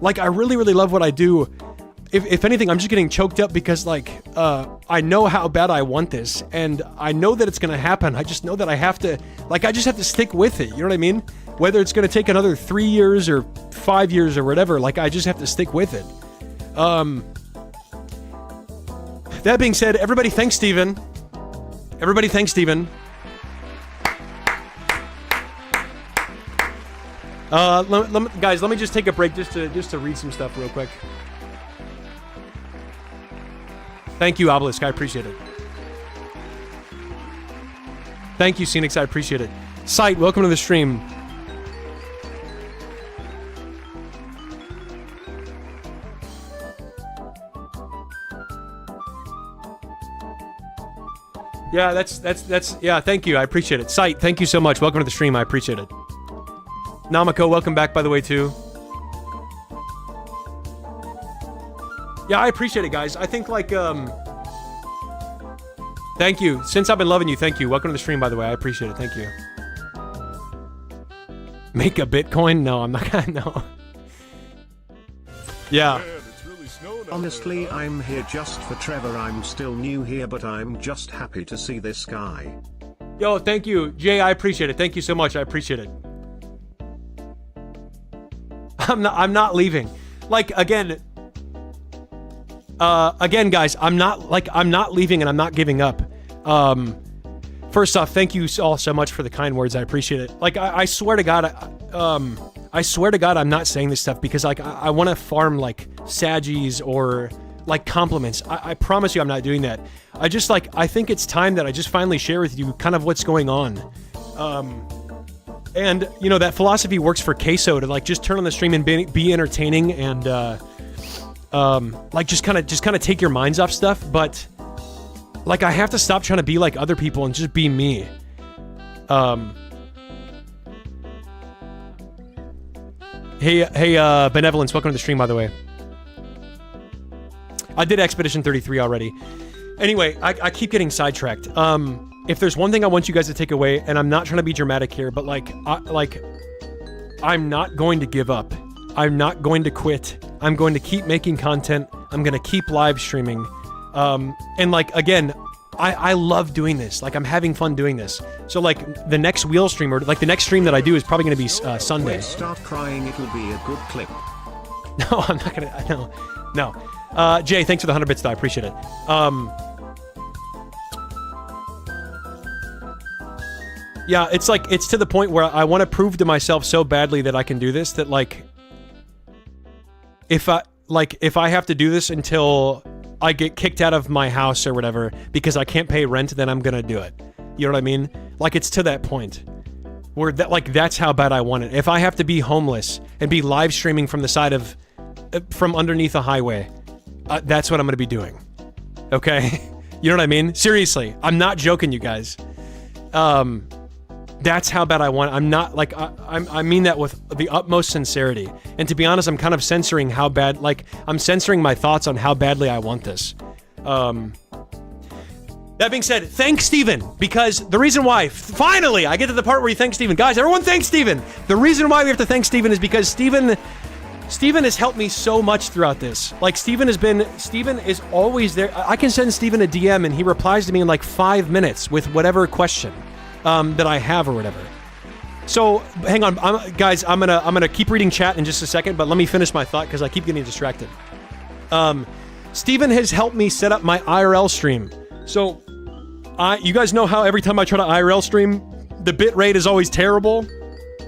Like, I really, really love what I do. If anything, I'm just getting choked up because like, I know how bad I want this, and I know that it's gonna happen. I just know that I have to, like, I just have to stick with it. You know what I mean? Whether it's gonna take another 3 years or 5 years or whatever, like, I just have to stick with it. That being said, everybody thanks Steven. Everybody thanks Steven. Guys, let me just take a break just to read some stuff real quick. Thank you, Obelisk. I appreciate it. Thank you, Scenics. I appreciate it. Sight, welcome to the stream. Yeah, that's yeah, thank you. I appreciate it. Sight, thank you so much. Welcome to the stream. I appreciate it. Namako, welcome back, by the way, too. Yeah, I appreciate it, guys. I think like thank you. Since I've been loving you, thank you. Welcome to the stream, by the way. I appreciate it. Thank you. Make a Bitcoin? No, I'm not gonna. No. Yeah. Honestly, I'm here just for Trevor. I'm still new here, but I'm just happy to see this guy. Yo, thank you, Jay. I appreciate it. Thank you so much. I appreciate it. I'm not leaving. Like again, guys. I'm not leaving, and I'm not giving up. First off, thank you all so much for the kind words. I appreciate it. Like I swear to God, I swear to God, I'm not saying this stuff because like I want to farm like Saggies or like compliments. I promise you I'm not doing that. I just like, I think it's time that I just finally share with you kind of what's going on. And you know, that philosophy works for Queso to like just turn on the stream and be entertaining and like just kind of take your minds off stuff. But like I have to stop trying to be like other people and just be me. Hey, Benevolence, welcome to the stream, by the way. I did Expedition 33 already. Anyway, I keep getting sidetracked. If there's one thing I want you guys to take away, and I'm not trying to be dramatic here, but I'm not going to give up. I'm not going to quit. I'm going to keep making content. I'm going to keep live streaming. And like, again, I love doing this. Like, I'm having fun doing this. So like, the next wheel stream, or like the next stream that I do is probably going to be Sunday. When start crying, it'll be a good clip. No, I'm not going to, no. Jay, thanks for the 100 bits, though. I appreciate it. Yeah, it's like, it's to the point where I want to prove to myself so badly that I can do this, that like, if I have to do this until I get kicked out of my house or whatever because I can't pay rent, then I'm gonna do it. You know what I mean? Like, it's to that point where that, like, that's how bad I want it. If I have to be homeless and be live streaming from the side of, from underneath a highway, that's what I'm gonna be doing. Okay? You know what I mean? Seriously, I'm not joking, you guys. That's how bad I want it. I'm not, like, I mean that with the utmost sincerity. And to be honest, I'm kind of censoring how bad, like, I'm censoring my thoughts on how badly I want this. That being said, thank Steven, because the reason why, finally, I get to the part where you thank Steven. Guys, everyone thank Steven. The reason why we have to thank Steven is because Steven has helped me so much throughout this. Like, Steven is always there. I can send Steven a DM and he replies to me in like 5 minutes with whatever question that I have or whatever. So hang on, guys, I'm gonna keep reading chat in just a second, but let me finish my thought because I keep getting distracted. Steven has helped me set up my IRL stream. So you guys know how every time I try to IRL stream, the bit rate is always terrible,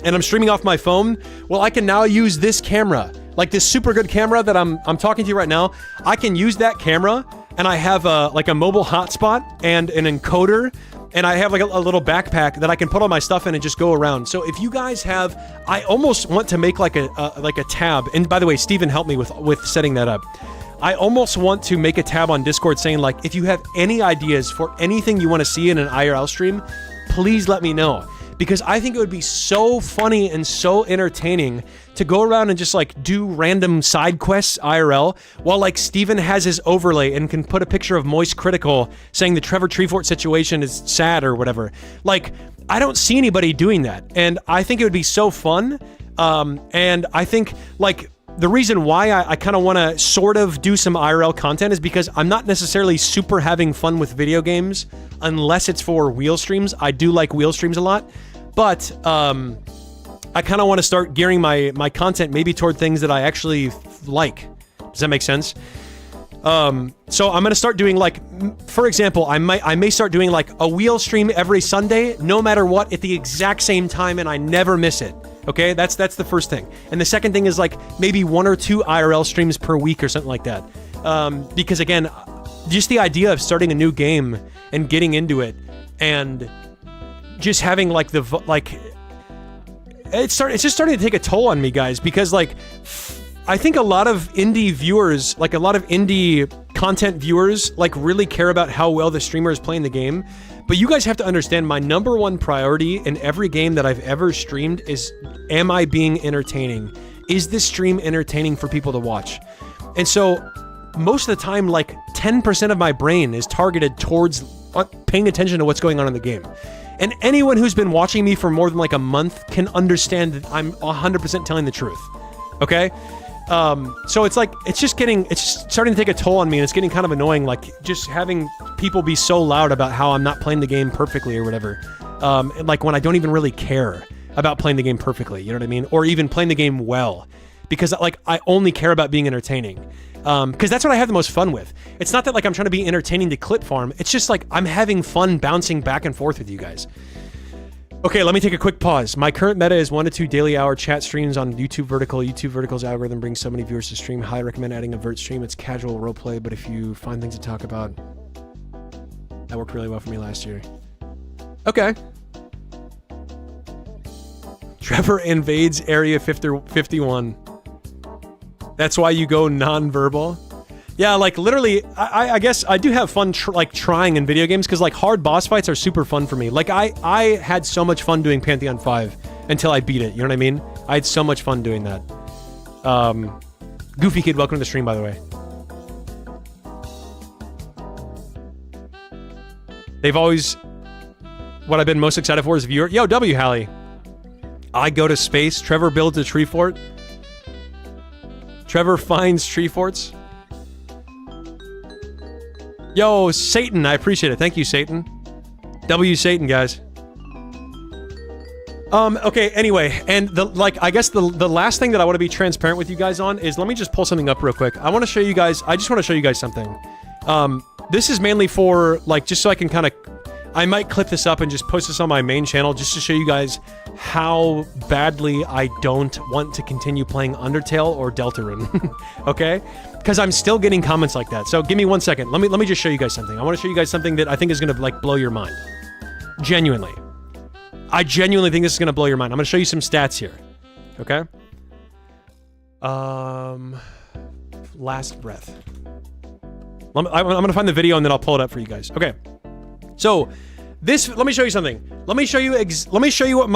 and I'm streaming off my phone. Well, I can now use this camera, like this super good camera that I'm talking to you right now. I can use that camera, and I have like a mobile hotspot and an encoder. And I have like a little backpack that I can put all my stuff in and just go around. So if you guys have, I almost want to make like a tab. And by the way, Steven helped me with setting that up. I almost want to make a tab on Discord saying like, if you have any ideas for anything you want to see in an IRL stream, please let me know. Because I think it would be so funny and so entertaining to go around and just like do random side quests IRL while like Steven has his overlay and can put a picture of Moist Critical saying the Trevor Treefort situation is sad or whatever. Like, I don't see anybody doing that. And I think it would be so fun. And I think like the reason why I kind of want to sort of do some IRL content is because I'm not necessarily super having fun with video games unless it's for wheel streams. I do like wheel streams a lot. But I kind of want to start gearing my content maybe toward things that I actually like. Does that make sense? So I'm going to start doing like, for example, I may start doing like a wheel stream every Sunday, no matter what, at the exact same time, and I never miss it. Okay, that's the first thing. And the second thing is like maybe 1 or 2 IRL streams per week or something like that. Because again, just the idea of starting a new game and getting into it and just having like it's just starting to take a toll on me, guys, because like I think a lot of indie viewers, like a lot of indie content viewers, like really care about how well the streamer is playing the game. But you guys have to understand, my number one priority in every game that I've ever streamed is, am I being entertaining? Is this stream entertaining for people to watch? And so most of the time, like 10% of my brain is targeted towards paying attention to what's going on in the game. And anyone who's been watching me for more than like a month can understand that I'm 100% telling the truth. Okay? So it's like, it's just starting to take a toll on me, and it's getting kind of annoying, like just having people be so loud about how I'm not playing the game perfectly or whatever. Like when I don't even really care about playing the game perfectly, you know what I mean? Or even playing the game well. Because like I only care about being entertaining. Because that's what I have the most fun with. It's not that like I'm trying to be entertaining to clip farm. It's just like I'm having fun bouncing back and forth with you guys. Okay, let me take a quick pause. My current meta is 1 to 2 daily hour chat streams on YouTube Vertical. YouTube Vertical's algorithm brings so many viewers to stream. Highly recommend adding a vert stream. It's casual roleplay, but if you find things to talk about, that worked really well for me last year. Okay. Trevor invades Area 51. That's why you go non-verbal. Yeah, like literally, I guess I do have fun like trying in video games, because like hard boss fights are super fun for me. Like I had so much fun doing Pantheon 5 until I beat it. You know what I mean? I had so much fun doing that. Goofy Kid, welcome to the stream, by the way. They've always, what I've been most excited for is viewer. Yo, W Hallie. I go to space. Trevor builds a tree fort. Trevor finds tree forts. Yo, Satan, I appreciate it. Thank you, Satan. W Satan, guys. Okay, anyway, and I guess the last thing that I want to be transparent with you guys on is, let me just pull something up real quick. I want to show you guys, I just want to show you guys something. This is mainly for, like, just so I can kind of, I might clip this up and just post this on my main channel just to show you guys how badly I don't want to continue playing Undertale or Deltarune. Okay? Because I'm still getting comments like that. So give me 1 second. Let me just show you guys something. I want to show you guys something that I think is going to like blow your mind. Genuinely. I genuinely think this is going to blow your mind. I'm going to show you some stats here. Okay? Last breath. I'm going to find the video and then I'll pull it up for you guys. Okay. So, let me show you something. Let me show you what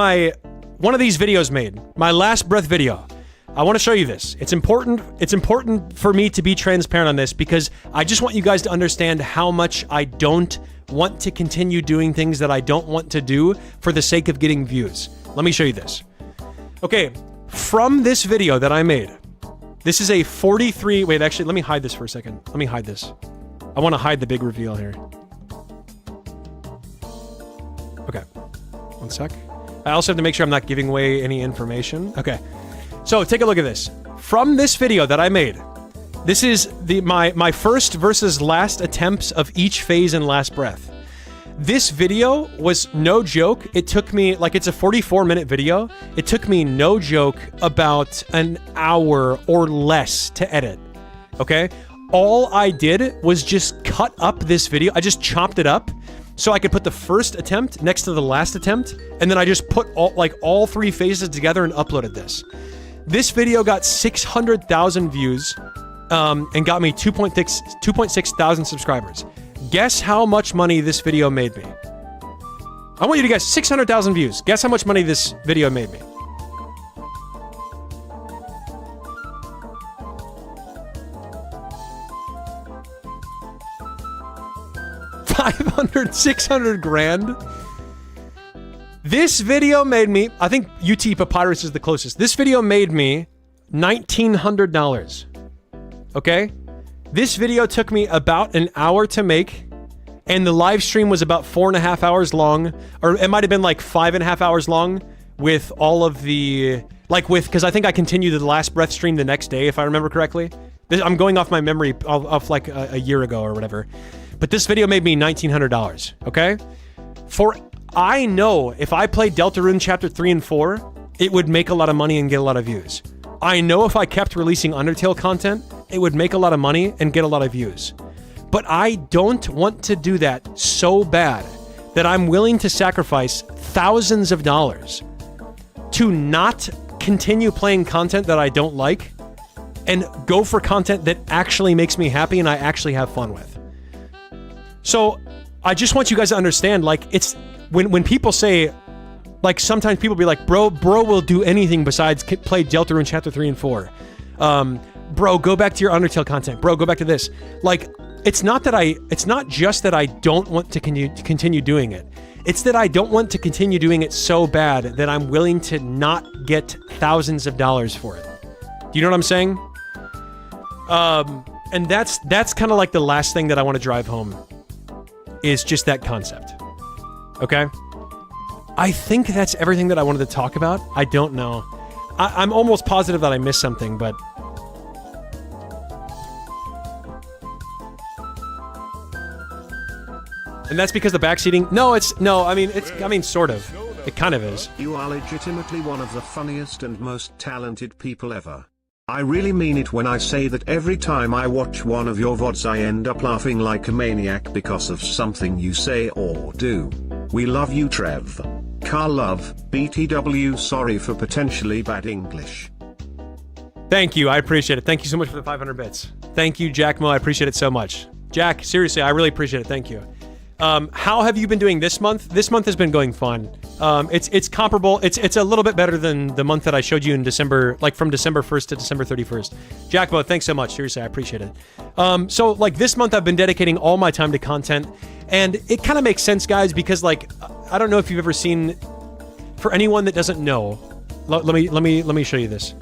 one of these videos made. My last breath video. I want to show you this. It's important for me to be transparent on this, because I just want you guys to understand how much I don't want to continue doing things that I don't want to do for the sake of getting views. Let me show you this. Okay, from this video that I made, this is a 43, wait, actually, let me hide this for a second. Let me hide this. I want to hide the big reveal here. Okay, 1 sec. I also have to make sure I'm not giving away any information. Okay, so take a look at this. From this video that I made, this is my first versus last attempts of each phase in Last Breath. This video was no joke. It took me, like, it's a 44-minute video. It took me, no joke, about an hour or less to edit. Okay? All I did was just cut up this video. I just chopped it up so I could put the first attempt next to the last attempt, and then I just put all three phases together and uploaded this. This video got 600,000 views and got me 2.6 thousand subscribers. Guess how much money this video made me. I want you to guess. 600,000 views. Guess how much money this video made me. $500, 600 grand. This video made me, I think UT Papyrus is the closest. This video made me $1,900. Okay? This video took me about an hour to make, and the live stream was about 4.5 hours long, or it might have been like 5.5 hours long with all of the, because I think I continued the Last Breath stream the next day, if I remember correctly. I'm going off my memory of like a year ago or whatever. But this video made me $1,900, okay? I know if I played Deltarune Chapter 3 and 4, it would make a lot of money and get a lot of views. I know if I kept releasing Undertale content, it would make a lot of money and get a lot of views. But I don't want to do that so bad that I'm willing to sacrifice thousands of dollars to not continue playing content that I don't like and go for content that actually makes me happy and I actually have fun with. So I just want you guys to understand, like, it's when people say, like, sometimes people be like, bro will do anything besides play Deltarune Chapter 3 and 4. bro, go back to your Undertale content. Bro, go back to this. Like, it's not just that I don't want to continue doing it. It's that I don't want to continue doing it so bad that I'm willing to not get thousands of dollars for it. Do you know what I'm saying? And that's kind of like the last thing that I want to drive home is just that concept. Okay? I think that's everything that I wanted to talk about. I don't know. I'm almost positive that I missed something, but... And that's because the backseating... I mean, sort of. It kind of is. You are legitimately one of the funniest and most talented people ever. I really mean it when I say that every time I watch one of your VODs I end up laughing like a maniac because of something you say or do. We love you, Trev. Carl Love, BTW, sorry for potentially bad English. Thank you, I appreciate it. Thank you so much for the 500 bits. Thank you, Jack Mo, I appreciate it so much. Jack, seriously, I really appreciate it, thank you. How have you been doing this month? This month has been going fun. It's comparable. It's a little bit better than the month that I showed you in December, like from December 1st to December 31st. Jackbo, thanks so much. Seriously, I appreciate it. So like this month I've been dedicating all my time to content, and it kind of makes sense, guys, because like I don't know if you've ever seen. For anyone that doesn't know, let me show you this.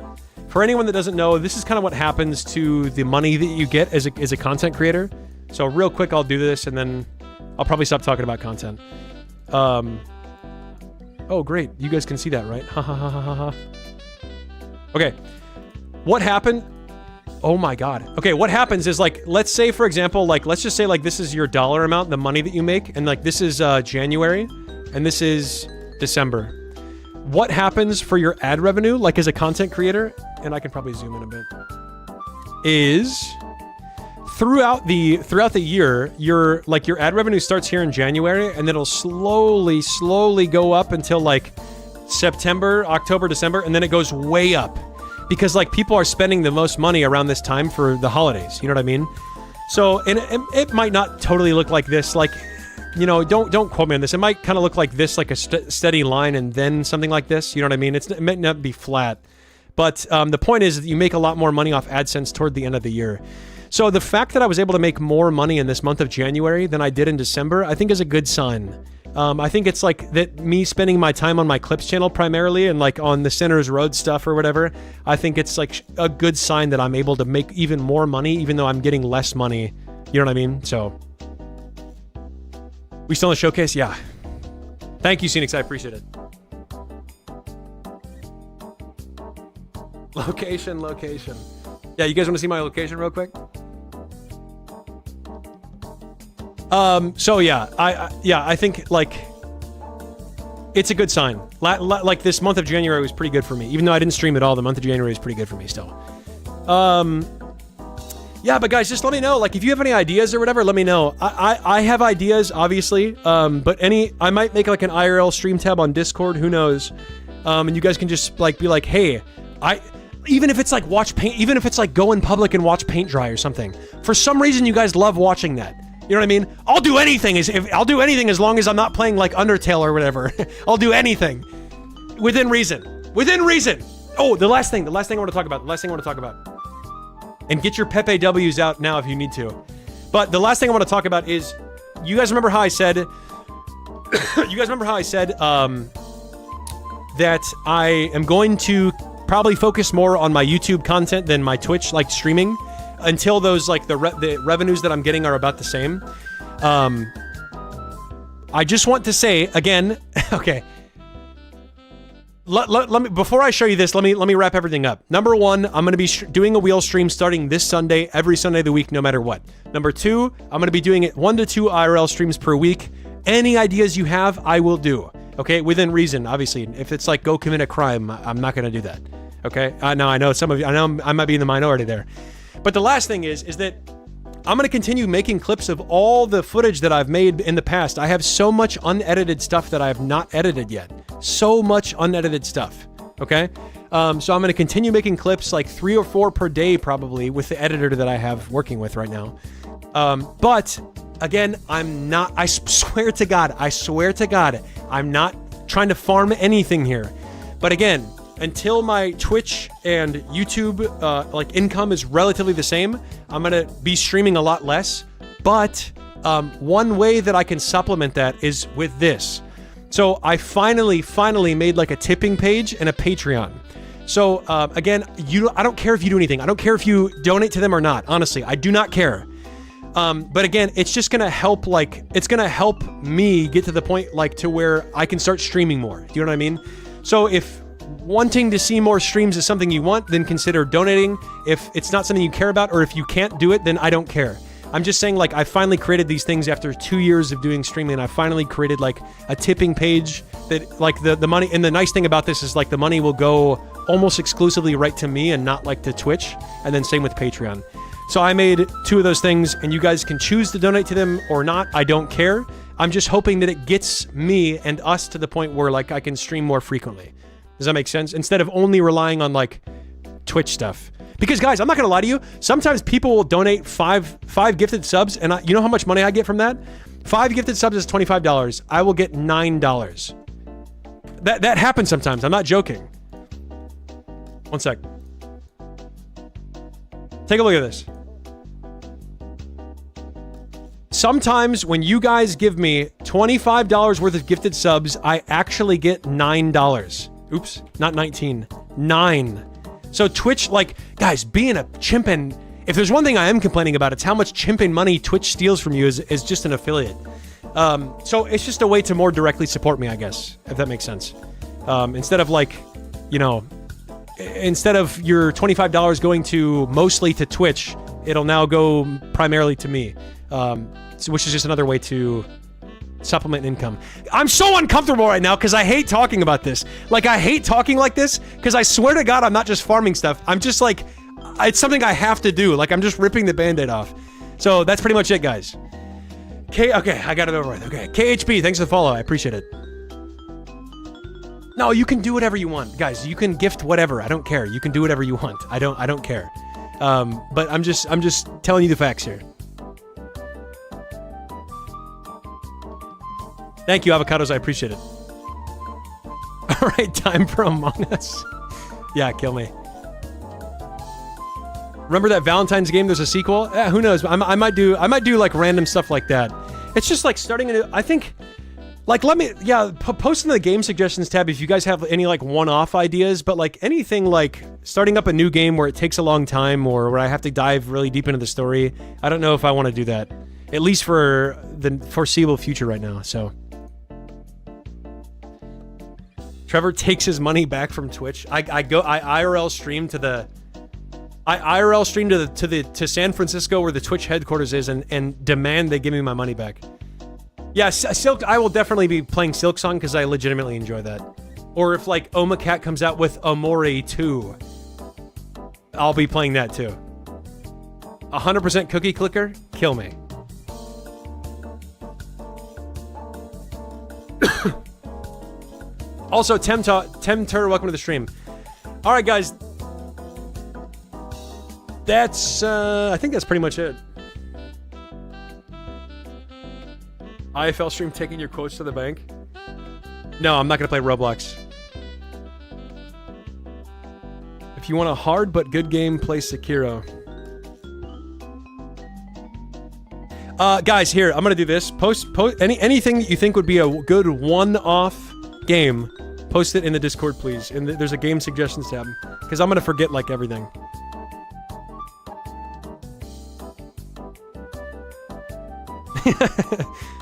For anyone that doesn't know, this is kind of what happens to the money that you get as a content creator. So real quick, I'll do this and then I'll probably stop talking about content. Oh, great. You guys can see that, right? Ha ha ha ha ha. Okay. What happened? Oh my God. Okay, what happens is like, let's say for example, like, let's just say like this is your dollar amount, the money that you make, and like this is January, and this is December. What happens for your ad revenue, like as a content creator, and I can probably zoom in a bit, is throughout the year, your ad revenue starts here in January, and then it'll slowly go up until like September, October, December, and then it goes way up because like people are spending the most money around this time for the holidays. You know what I mean? So, and it might not totally look like this, like, you know, don't quote me on this. It might kind of look like this, like a steady line, and then something like this. You know what I mean? It might not be flat, but the point is that you make a lot more money off AdSense toward the end of the year. So the fact that I was able to make more money in this month of January than I did in December, I think is a good sign. I think it's like that me spending my time on my Clips channel primarily and like on the Center's Road stuff or whatever, I think it's like a good sign that I'm able to make even more money even though I'm getting less money. You know what I mean? So, we still in the showcase? Yeah. Thank you, Scenics. I appreciate it. Location. Yeah, you guys want to see my location real quick? So yeah, I think like it's a good sign. Like this month of January was pretty good for me, even though I didn't stream at all. The month of January is pretty good for me still. Yeah, but guys, just let me know. Like, if you have any ideas or whatever, let me know. I have ideas, obviously. But I might make like an IRL stream tab on Discord. Who knows? And you guys can just like be like, hey, even if it's like watch paint, even if it's like go in public and watch paint dry or something. For some reason, you guys love watching that. You know what I mean? I'll do anything. I'll do anything as long as I'm not playing like Undertale or whatever. I'll do anything within reason. Within reason. Oh, the last thing I want to talk about. And get your Pepe W's out now if you need to. But the last thing I want to talk about is, you guys remember how I said, that I am going to probably focus more on my YouTube content than my Twitch, like streaming, until those, like the revenues that I'm getting are about the same. I just want to say again, okay. Let me, before I show you this, let me wrap everything up. Number one, I'm going to be doing a wheel stream starting this Sunday, every Sunday of the week, no matter what. Number two, I'm going to be doing it 1 to 2 IRL streams per week. Any ideas you have, I will do. Okay, within reason, obviously. If it's like go commit a crime, I'm not going to do that. Okay, now I know some of you. I know I might be in the minority there. But the last thing is that I'm going to continue making clips of all the footage that I've made in the past. I have so much unedited stuff that I have not edited yet. So much unedited stuff, okay? So I'm going to continue making clips, like 3 or 4 per day probably, with the editor that I have working with right now. But, again, I swear to God, I'm not trying to farm anything here. But again, until my Twitch and YouTube like income is relatively the same, I'm gonna be streaming a lot less. But one way that I can supplement that is with this. So I finally made like a tipping page and a Patreon. So again, I don't care if you do anything. I don't care if you donate to them or not. Honestly, I do not care. But again, it's just gonna help. Like, it's gonna help me get to the point like to where I can start streaming more. Do you know what I mean? So if wanting to see more streams is something you want, then consider donating. If it's not something you care about, or if you can't do it, then I don't care. I'm just saying, like, I finally created these things after 2 years of doing streaming, and I finally created like a tipping page that like the money, and the nice thing about this is like the money will go almost exclusively right to me and not like to Twitch, and then same with Patreon. So I made 2 of those things, and you guys can choose to donate to them or not. I don't care. I'm just hoping that it gets me and us to the point where like I can stream more frequently. Does that make sense? Instead of only relying on like Twitch stuff. Because guys, I'm not gonna lie to you. Sometimes people will donate five gifted subs, and you know how much money I get from that? 5 gifted subs is $25. I will get $9. That happens sometimes. I'm not joking. One sec. Take a look at this. Sometimes when you guys give me $25 worth of gifted subs, I actually get $9. Oops, not 19. 9. So Twitch, like, guys, being a chimpin', if there's one thing I am complaining about, it's how much chimpin' money Twitch steals from you is just an affiliate. So it's just a way to more directly support me, I guess, if that makes sense. Instead of like, you know, instead of your $25 going to mostly to Twitch, it'll now go primarily to me, which is just another way to supplement income. I'm so uncomfortable right now because I hate talking about this. Like, I hate talking like this because I swear to God, I'm not just farming stuff. I'm just like, it's something I have to do. Like, I'm just ripping the Band-Aid off. So that's pretty much it, guys. Okay, I got it over with. Okay, KHP, thanks for the follow. I appreciate it. No, you can do whatever you want, guys. You can gift whatever. I don't care. You can do whatever you want. I don't care. But I'm just telling you the facts here. Thank you, avocados. I appreciate it. All right, time for Among Us. Yeah, kill me. Remember that Valentine's game? There's a sequel. Who knows? I might do like random stuff like that. It's just like starting a new. I think, like, post in the game suggestions tab if you guys have any like one-off ideas. But like anything like starting up a new game where it takes a long time or where I have to dive really deep into the story. I don't know if I want to do that, at least for the foreseeable future right now. So. Trevor takes his money back from Twitch. I IRL stream to San Francisco where the Twitch headquarters is and demand they give me my money back. Yeah, Silk. I will definitely be playing Silksong because I legitimately enjoy that. Or if like Omacat comes out with Amore 2, I'll be playing that too. 100% cookie clicker, kill me. Also, Temtur, welcome to the stream. All right, guys. That's, I think that's pretty much it. IFL stream taking your quotes to the bank. No, I'm not going to play Roblox. If you want a hard but good game, play Sekiro. Guys, here, I'm going to do this. Post anything that you think would be a good one-off game, post it in the Discord, please. And there's a game suggestions tab, because I'm gonna forget like everything.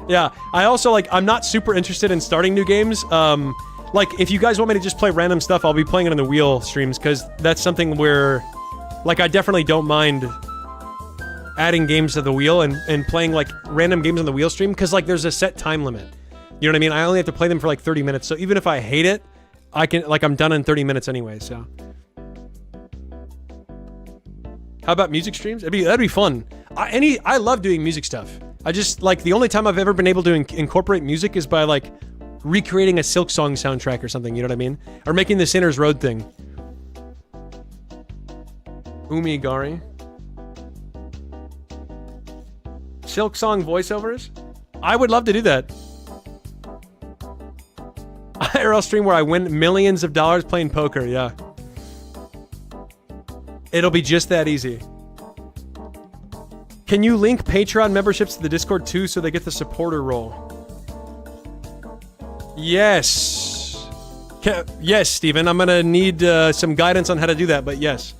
Yeah, I also like, I'm not super interested in starting new games. Like, if you guys want me to just play random stuff, I'll be playing it on the wheel streams, because that's something where, like, I definitely don't mind adding games to the wheel and playing like random games on the wheel stream, because like there's a set time limit. You know what I mean? I only have to play them for like 30 minutes. So even if I hate it, I can, like, I'm done in 30 minutes anyway, so. How about music streams? That'd be fun. I love doing music stuff. I just, like, the only time I've ever been able to incorporate music is by, like, recreating a Silksong soundtrack or something, you know what I mean? Or making the Sinner's Road thing. Umigari. Silksong voiceovers? I would love to do that. IRL IRL stream where I win millions of dollars playing poker. Yeah. It'll be just that easy. Can you link Patreon memberships to the Discord too so they get the supporter role? Yes. Yes, Steven. I'm gonna need some guidance on how to do that, but yes.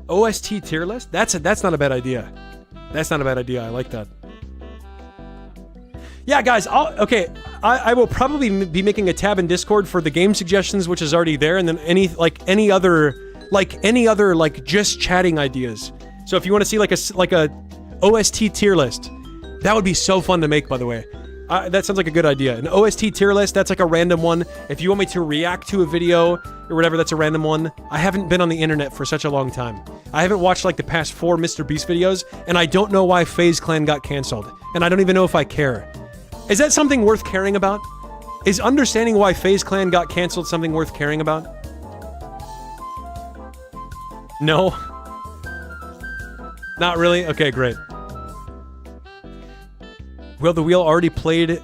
OST tier list? That's not a bad idea. That's not a bad idea. I like that. Yeah, guys. I will probably be making a tab in Discord for the game suggestions, which is already there, and then any other just chatting ideas. So if you want to see like a OST tier list, that would be so fun to make. By the way, that sounds like a good idea. An OST tier list. That's like a random one. If you want me to react to a video or whatever, that's a random one. I haven't been on the internet for such a long time. I haven't watched like the past 4 Mr. Beast videos, and I don't know why FaZe Clan got canceled, and I don't even know if I care. Is that something worth caring about? Is understanding why FaZe Clan got canceled something worth caring about? No? Not really? Okay, great. Will the Wheel already played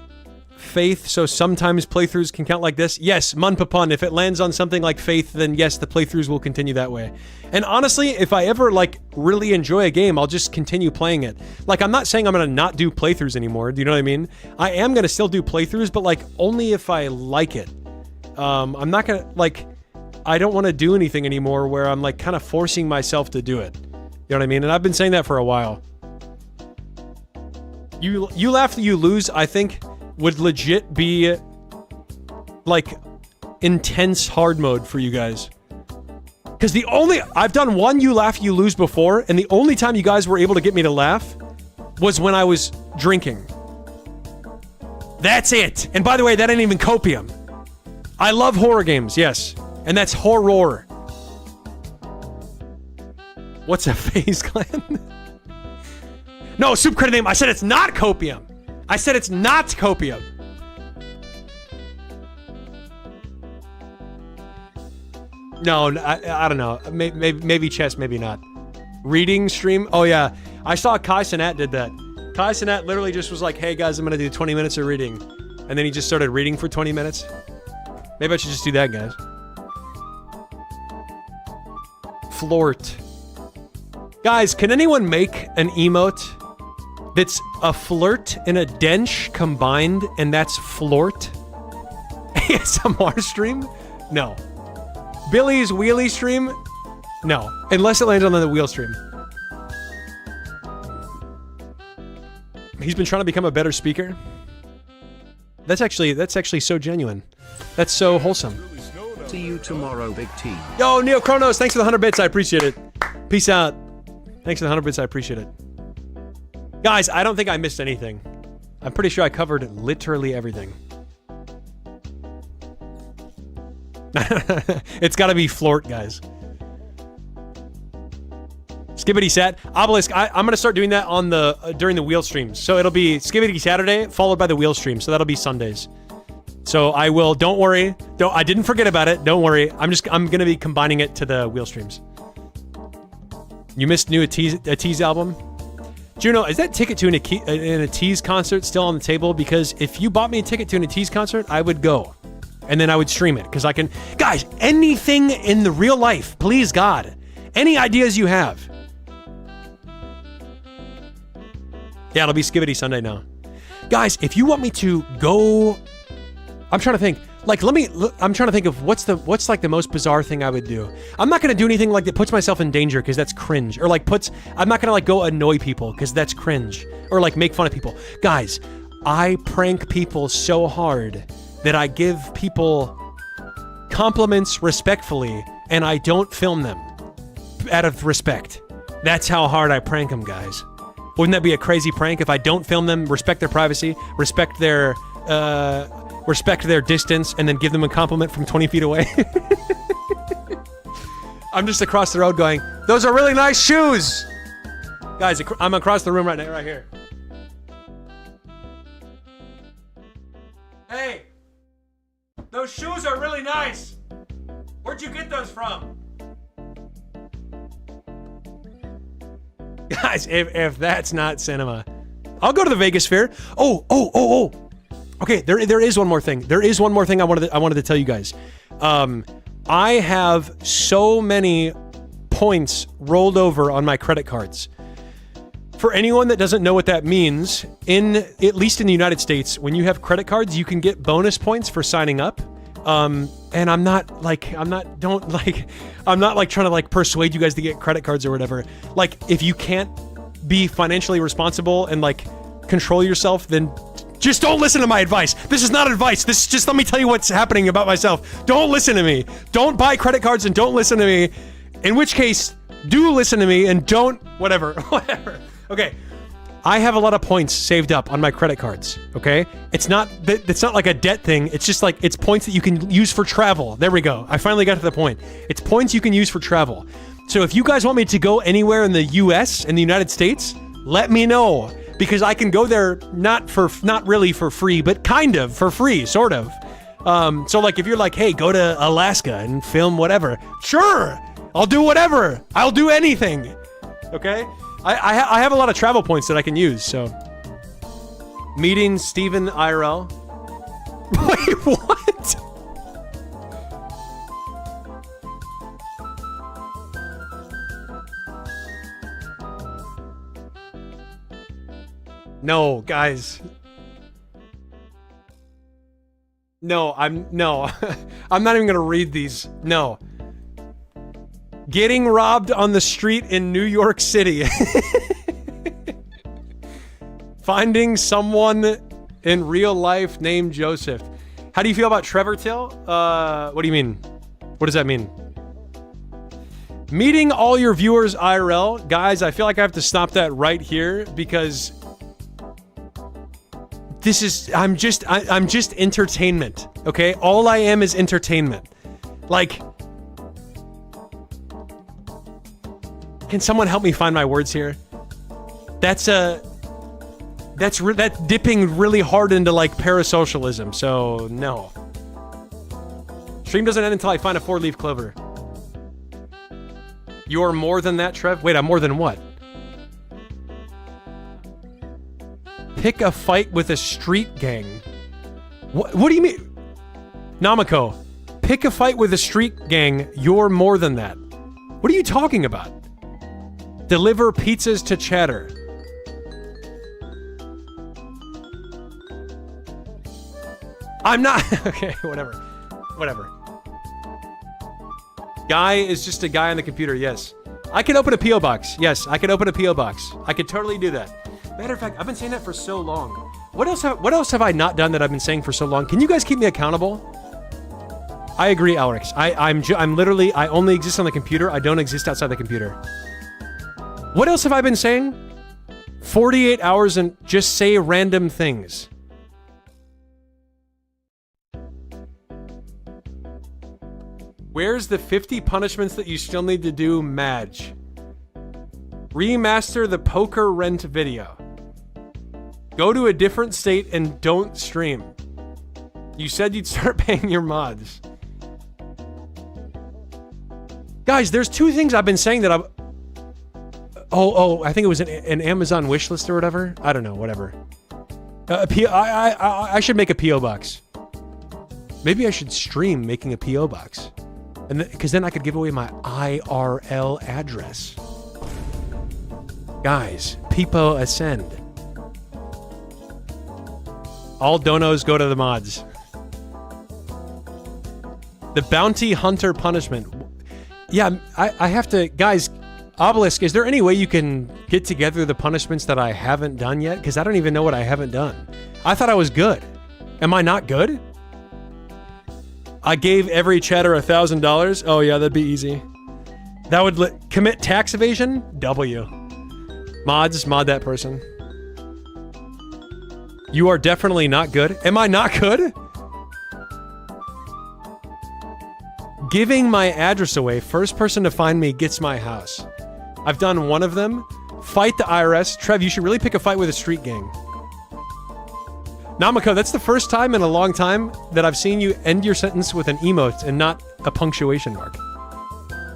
Faith, so sometimes playthroughs can count like this? Yes, Munpapun, if it lands on something like Faith, then yes, the playthroughs will continue that way. And honestly, if I ever, like, really enjoy a game, I'll just continue playing it. Like, I'm not saying I'm gonna not do playthroughs anymore, do you know what I mean? I am gonna still do playthroughs, but, like, only if I like it. I'm not gonna, like, I don't want to do anything anymore where I'm, like, kind of forcing myself to do it. You know what I mean? And I've been saying that for a while. You laugh, you lose, I think, would legit be, like, intense hard mode for you guys. Because I've done one you laugh, you lose before, and the only time you guys were able to get me to laugh was when I was drinking. That's it! And by the way, that ain't even copium. I love horror games, yes. And that's horror. What's a FaZe Clan? No, soup credit name. I said it's not copium. I said it's not copium. No, I don't know. Maybe chess, maybe not. Reading stream? Oh yeah, I saw Kai Cenat did that. Kai Cenat literally just was like, "Hey guys, I'm gonna do 20 minutes of reading," and then he just started reading for 20 minutes. Maybe I should just do that, guys. Flort. Guys, can anyone make an emote that's a flirt and a dench combined, and that's Flort? ASMR stream? No. Billy's wheelie stream? No. Unless it lands on the wheel stream. He's been trying to become a better speaker. That's actually so genuine. That's so wholesome. See you tomorrow, Big T. Yo, Neo Chronos, thanks for the 100 bits. I appreciate it. Peace out. Thanks for the 100 bits. I appreciate it. Guys, I don't think I missed anything. I'm pretty sure I covered literally everything. It's gotta be Flort, guys. Skibbity Sat. Obelisk, I'm gonna start doing that on the during the wheel streams. So it'll be Skibbity Saturday, followed by the wheel stream. So that'll be Sundays. So I will, don't worry. I didn't forget about it. Don't worry. I'm gonna be combining it to the wheel streams. You missed a Tease album? Juno, is that ticket to an Tease concert still on the table? Because if you bought me a ticket to an Tease concert, I would go. And then I would stream it. Because I can... Guys, anything in the real life, please God. Any ideas you have. Yeah, it'll be Skibbity Sunday now. Guys, if you want me to go... I'm trying to think. Like, I'm trying to think of what's like the most bizarre thing I would do. I'm not gonna do anything like that puts myself in danger because that's cringe. Or like I'm not gonna like go annoy people because that's cringe. Or like make fun of people. Guys, I prank people so hard that I give people compliments respectfully and I don't film them out of respect. That's how hard I prank them, guys. Wouldn't that be a crazy prank if I don't film them, respect their privacy, respect their distance, and then give them a compliment from 20 feet away? I'm just across the road going, those are really nice shoes! Guys, I'm across the room right now, right here. Hey! Those shoes are really nice! Where'd you get those from? Guys, if that's not cinema. I'll go to the Vegas Fair. Oh! Okay, there is one more thing. There is one more thing I wanted to tell you guys. I have so many points rolled over on my credit cards. For anyone that doesn't know what that means, at least in the United States, when you have credit cards, you can get bonus points for signing up. And I'm not trying to like persuade you guys to get credit cards or whatever. Like, if you can't be financially responsible and like control yourself, then just don't listen to my advice. This is not advice. This is just, let me tell you what's happening about myself. Don't listen to me. Don't buy credit cards and don't listen to me. In which case, do listen to me and don't, whatever. Okay. I have a lot of points saved up on my credit cards, okay? It's not like a debt thing. It's just like, it's points that you can use for travel. There we go. I finally got to the point. It's points you can use for travel. So if you guys want me to go anywhere in the US, in the United States, let me know. Because I can go there not really for free, but kind of for free, sort of. So like if you're like, hey, go to Alaska and film whatever. Sure, I'll do whatever. I'll do anything. Okay? I have a lot of travel points that I can use, so. Meeting Steven IRL. Wait, what? No, guys. No, I'm not even gonna read these. No. Getting robbed on the street in New York City. Finding someone in real life named Joseph. How do you feel about Trevor Till? What do you mean? What does that mean? Meeting all your viewers IRL. Guys, I feel like I have to stop that right here because this is, I'm just entertainment, okay? All I am is entertainment. Like, can someone help me find my words here? That's dipping really hard into like parasocialism, so no. Stream doesn't end until I find a 4-leaf clover. You're more than that, Trev? Wait, I'm more than what? Pick a fight with a street gang. What do you mean? Namako, pick a fight with a street gang. You're more than that. What are you talking about? Deliver pizzas to Chatter. I'm not. Okay, whatever. Whatever. Guy is just a guy on the computer, yes. I can open a P.O. box. Yes, I can open a P.O. box. I could totally do that. Matter of fact, I've been saying that for so long. What else have I not done that I've been saying for so long? Can you guys keep me accountable? I agree, Alex. I'm literally, I only exist on the computer. I don't exist outside the computer. What else have I been saying? 48 hours and just say random things. Where's the 50 punishments that you still need to do, Madge? Remaster the poker rent video. Go to a different state and don't stream. You said you'd start paying your mods. Guys, there's two things I've been saying that I've... Oh, I think it was an Amazon wish list or whatever. I don't know, whatever. I should make a P.O. box. Maybe I should stream making a P.O. box. And because then I could give away my IRL address. Guys, Peepo Ascend. All donos go to the mods. The bounty hunter punishment. Yeah, I have to... Guys, Obelisk, is there any way you can get together the punishments that I haven't done yet? Because I don't even know what I haven't done. I thought I was good. Am I not good? I gave every chatter $1,000. Oh yeah, that'd be easy. That would commit tax evasion? W. Mods, mod that person. You are definitely not good. Am I not good? Giving my address away. First person to find me gets my house. I've done one of them. Fight the IRS. Trev, you should really pick a fight with a street gang. Namako, that's the first time in a long time that I've seen you end your sentence with an emote and not a punctuation mark.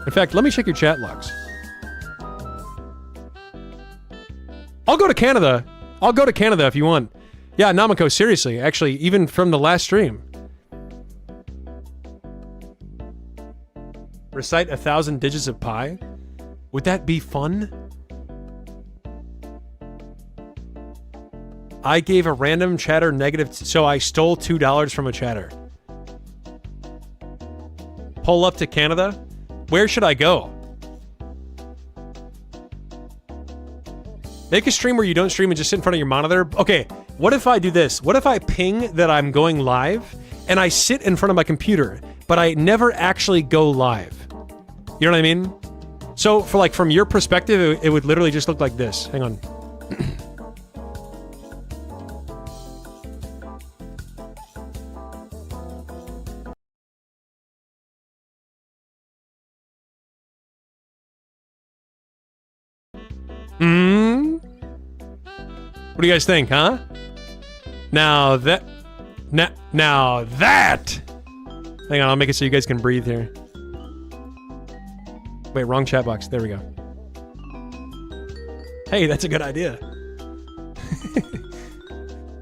In fact, let me check your chat logs. I'll go to Canada. I'll go to Canada if you want. Yeah, Namiko, seriously, actually, even from the last stream. Recite 1,000 digits of pi? Would that be fun? I gave a random chatter negative, so I stole $2 from a chatter. Pull up to Canada? Where should I go? Make a stream where you don't stream and just sit in front of your monitor. Okay, what if I do this? What if I ping that I'm going live and I sit in front of my computer, but I never actually go live? You know what I mean? So for like from your perspective, it would literally just look like this. Hang on. What do you guys think, huh? Now that... Now that... Hang on, I'll make it so you guys can breathe here. Wait, wrong chat box. There we go. Hey, that's a good idea.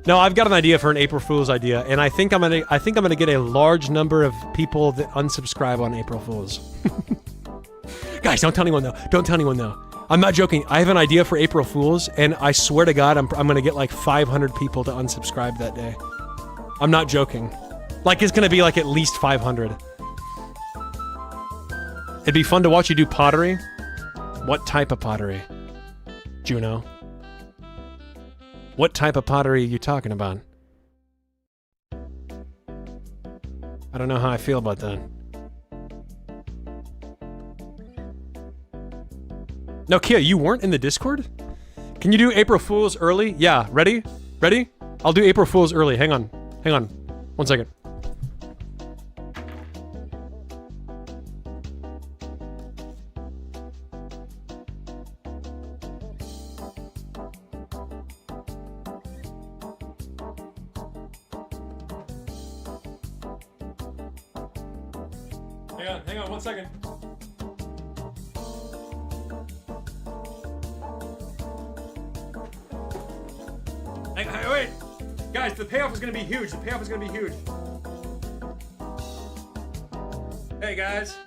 No, I've got an idea for an April Fool's idea, and I think I'm gonna get a large number of people that unsubscribe on April Fools. Guys, don't tell anyone though. Don't tell anyone though. I'm not joking. I have an idea for April Fools, and I swear to God, I'm gonna get like 500 people to unsubscribe that day. I'm not joking. Like, it's gonna be like at least 500. It'd be fun to watch you do pottery. What type of pottery? Juno. What type of pottery are you talking about? I don't know how I feel about that. No, Kia, you weren't in the Discord? Can you do April Fools early? Yeah, ready? Ready? I'll do April Fools early. Hang on. Hang on. 1 second. Hang on 1 second. Hey, wait! Guys, the payoff is gonna be huge. The payoff is gonna be huge. Hey, guys.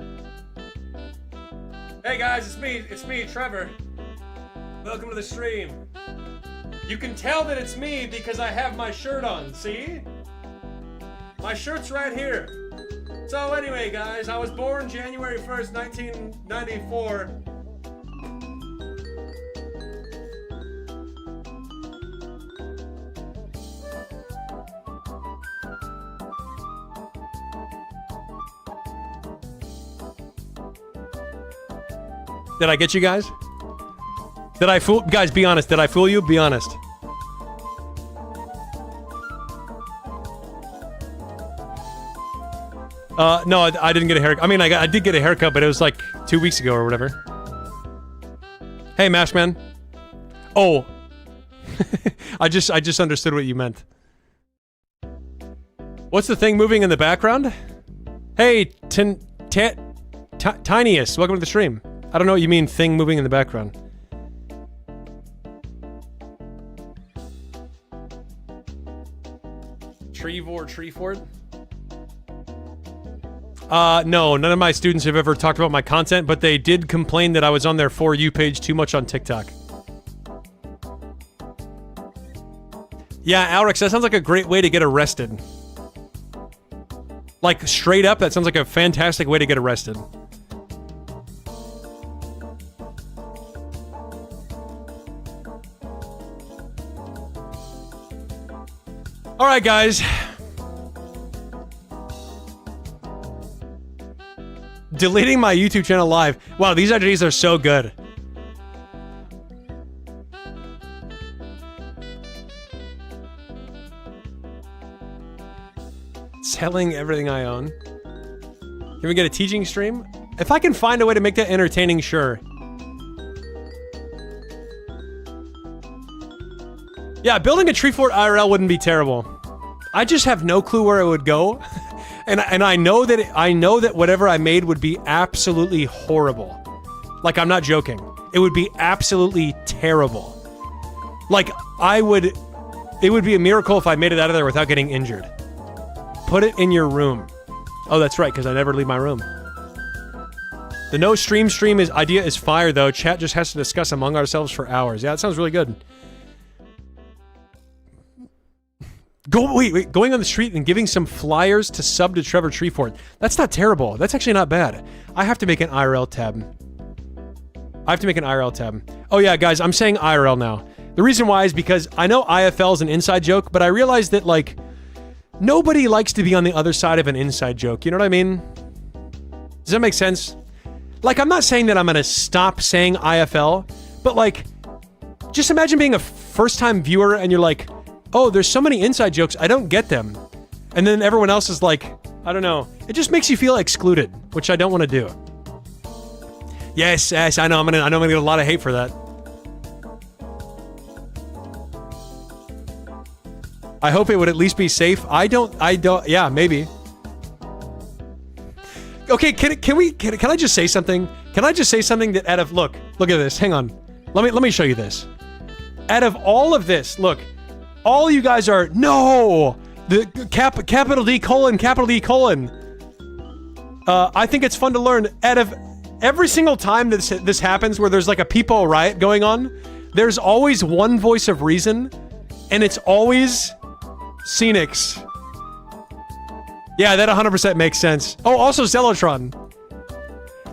Hey, guys, it's me, Trevor. Welcome to the stream. You can tell that it's me because I have my shirt on, see? My shirt's right here. So anyway, guys, I was born January 1st, 1994. Did I get you guys? Did I fool... Guys, be honest. Did I fool you? Be honest. No, I didn't get a haircut. I mean, I did get a haircut, but it was like 2 weeks ago or whatever. Hey, Mashman. Oh. I just understood what you meant. What's the thing moving in the background? Hey, Tiniest, welcome to the stream. I don't know what you mean, thing moving in the background. Treefort? No, none of my students have ever talked about my content, but they did complain that I was on their For You page too much on TikTok. Yeah, Alex, that sounds like a great way to get arrested. Like, straight up, that sounds like a fantastic way to get arrested. Alright, guys. Deleting my YouTube channel live. Wow, these ideas are so good. Selling everything I own. Can we get a teaching stream? If I can find a way to make that entertaining, sure. Yeah, building a tree fort IRL wouldn't be terrible. I just have no clue where it would go. And I know that whatever I made would be absolutely horrible. Like, I'm not joking. It would be absolutely terrible. Like, I would It would be a miracle if I made it out of there without getting injured. Put it in your room. Oh, that's right, because I never leave my room. The no stream idea is fire, though. Chat just has to discuss among ourselves for hours. Yeah, that sounds really good. Wait, going on the street and giving some flyers to sub to Trevor Treefort. That's not terrible. That's actually not bad. I have to make an IRL tab. Oh yeah, guys, I'm saying IRL now. The reason why is because I know IFL is an inside joke, but I realized that, like, nobody likes to be on the other side of an inside joke. You know what I mean? Does that make sense? Like, I'm not saying that I'm gonna stop saying IFL, but, like, just imagine being a first-time viewer and you're like, oh, there's so many inside jokes, I don't get them. And then everyone else is like, I don't know. It just makes you feel excluded, which I don't want to do. Yes, I know I'm gonna get a lot of hate for that. I hope it would at least be safe. I don't, yeah, maybe. Okay, can I just say something? Can I just say something that out of, look at this, hang on. Let me show you this. Out of all of this, look, all you guys are, no! The capital D colon, capital D colon. I think it's fun to learn. Out of every single time this happens where there's like a people riot going on, there's always one voice of reason, and it's always Scenix. Yeah, that 100% makes sense. Oh, also Zelotron.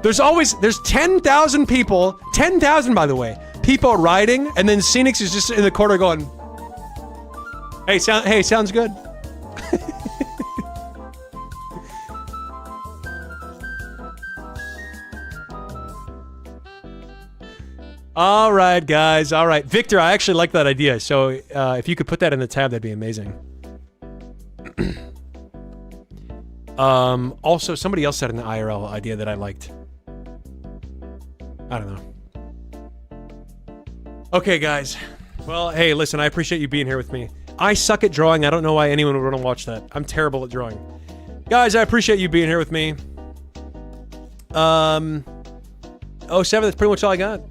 There's 10,000 people, 10,000 by the way, people rioting, and then Scenix is just in the corner going, hey, sounds good. All right, guys. All right. Victor, I actually like that idea. So if you could put that in the tab, that'd be amazing. Also, somebody else said an IRL idea that I liked. I don't know. Okay, guys. Well, hey, listen, I appreciate you being here with me. I suck at drawing. I don't know why anyone would want to watch that. I'm terrible at drawing. Guys, I appreciate you being here with me. 07, that's pretty much all I got.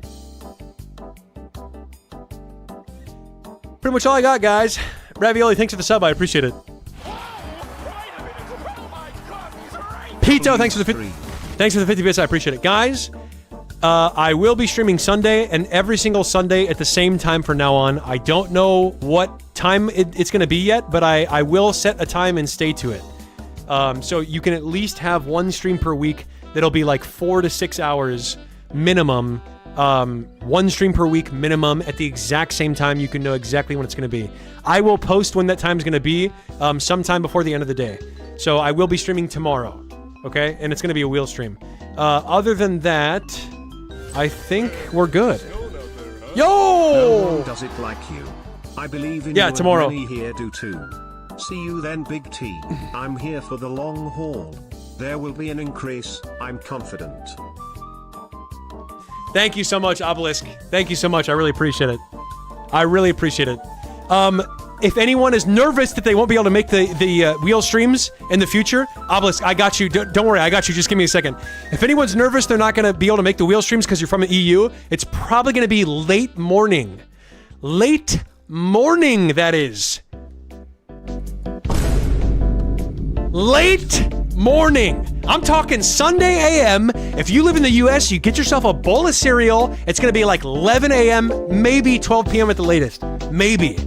Pretty much all I got, guys. Ravioli, thanks for the sub. I appreciate it. Pito, thanks for the 50 bits. I appreciate it. Guys, I will be streaming Sunday and every single Sunday at the same time from now on. I don't know what time it's going to be yet, but I will set a time and stay to it. So you can at least have one stream per week that'll be like 4 to 6 hours minimum. One stream per week minimum at the exact same time. You can know exactly when it's going to be. I will post when that time is going to be sometime before the end of the day. So I will be streaming tomorrow. Okay? And it's going to be a wheel stream. Other than that, I think we're good. Yo! No one does it like you. I believe in you. Tomorrow. And many here do too. See you then, Big T. I'm here for the long haul. There will be an increase, I'm confident. Thank you so much, Obelisk. Thank you so much. I really appreciate it. I really appreciate it. If anyone is nervous that they won't be able to make the wheel streams in the future, Obelisk, I got you. Don't worry, I got you. Just give me a second. If anyone's nervous they're not going to be able to make the wheel streams because you're from the EU, it's probably going to be late morning. Late morning, that is. Late morning. I'm talking Sunday AM. If you live in the US, you get yourself a bowl of cereal. It's going to be like 11 AM, maybe 12 PM at the latest. Maybe.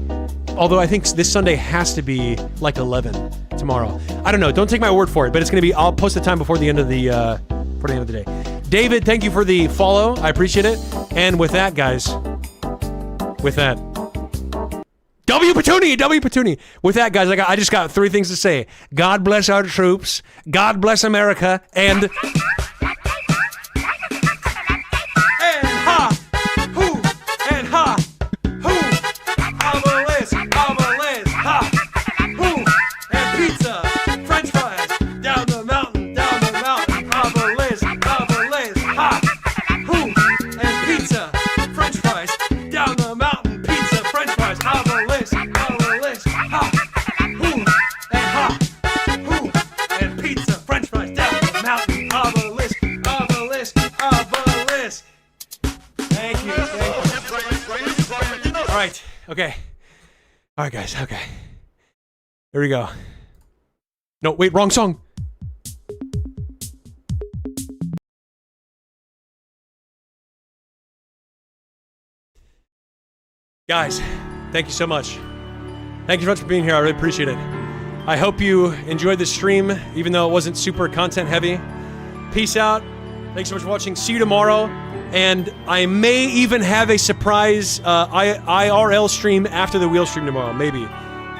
Although I think this Sunday has to be like 11 tomorrow. I don't know. Don't take my word for it, but it's going to be, I'll post the time before the end of the day. David, thank you for the follow. I appreciate it. And with that, guys, W. Petuni. With that, guys, I just got 3 things to say. God bless our troops. God bless America. And ha, hoo, and ha, hoo. Obelisk, ha, hoo, and pizza, French fries, down the mountain, obelisk, ha, hoo, and pizza, French fries, down the mountain, pizza, French fries, obelisk, ha, hoo, and pizza, French fries, down the mountain, obelisk. Thank you. All right, okay. All right, guys. Okay. Here we go. No, wait, wrong song. Guys, thank you so much. Thank you so much for being here. I really appreciate it. I hope you enjoyed the stream, even though it wasn't super content heavy. Peace out. Thanks so much for watching. See you tomorrow. And I may even have a surprise IRL stream after the wheel stream tomorrow, maybe.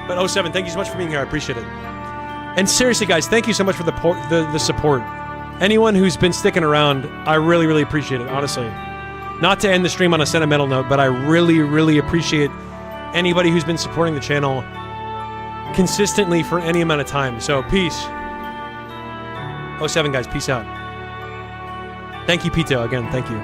But 07, thank you so much for being here. I appreciate it. And seriously, guys, thank you so much for the support. Anyone who's been sticking around, I really, really appreciate it, honestly. Not to end the stream on a sentimental note, but I really, really appreciate anybody who's been supporting the channel consistently for any amount of time. So, peace. 07, guys, peace out. Thank you, Pito, again, thank you.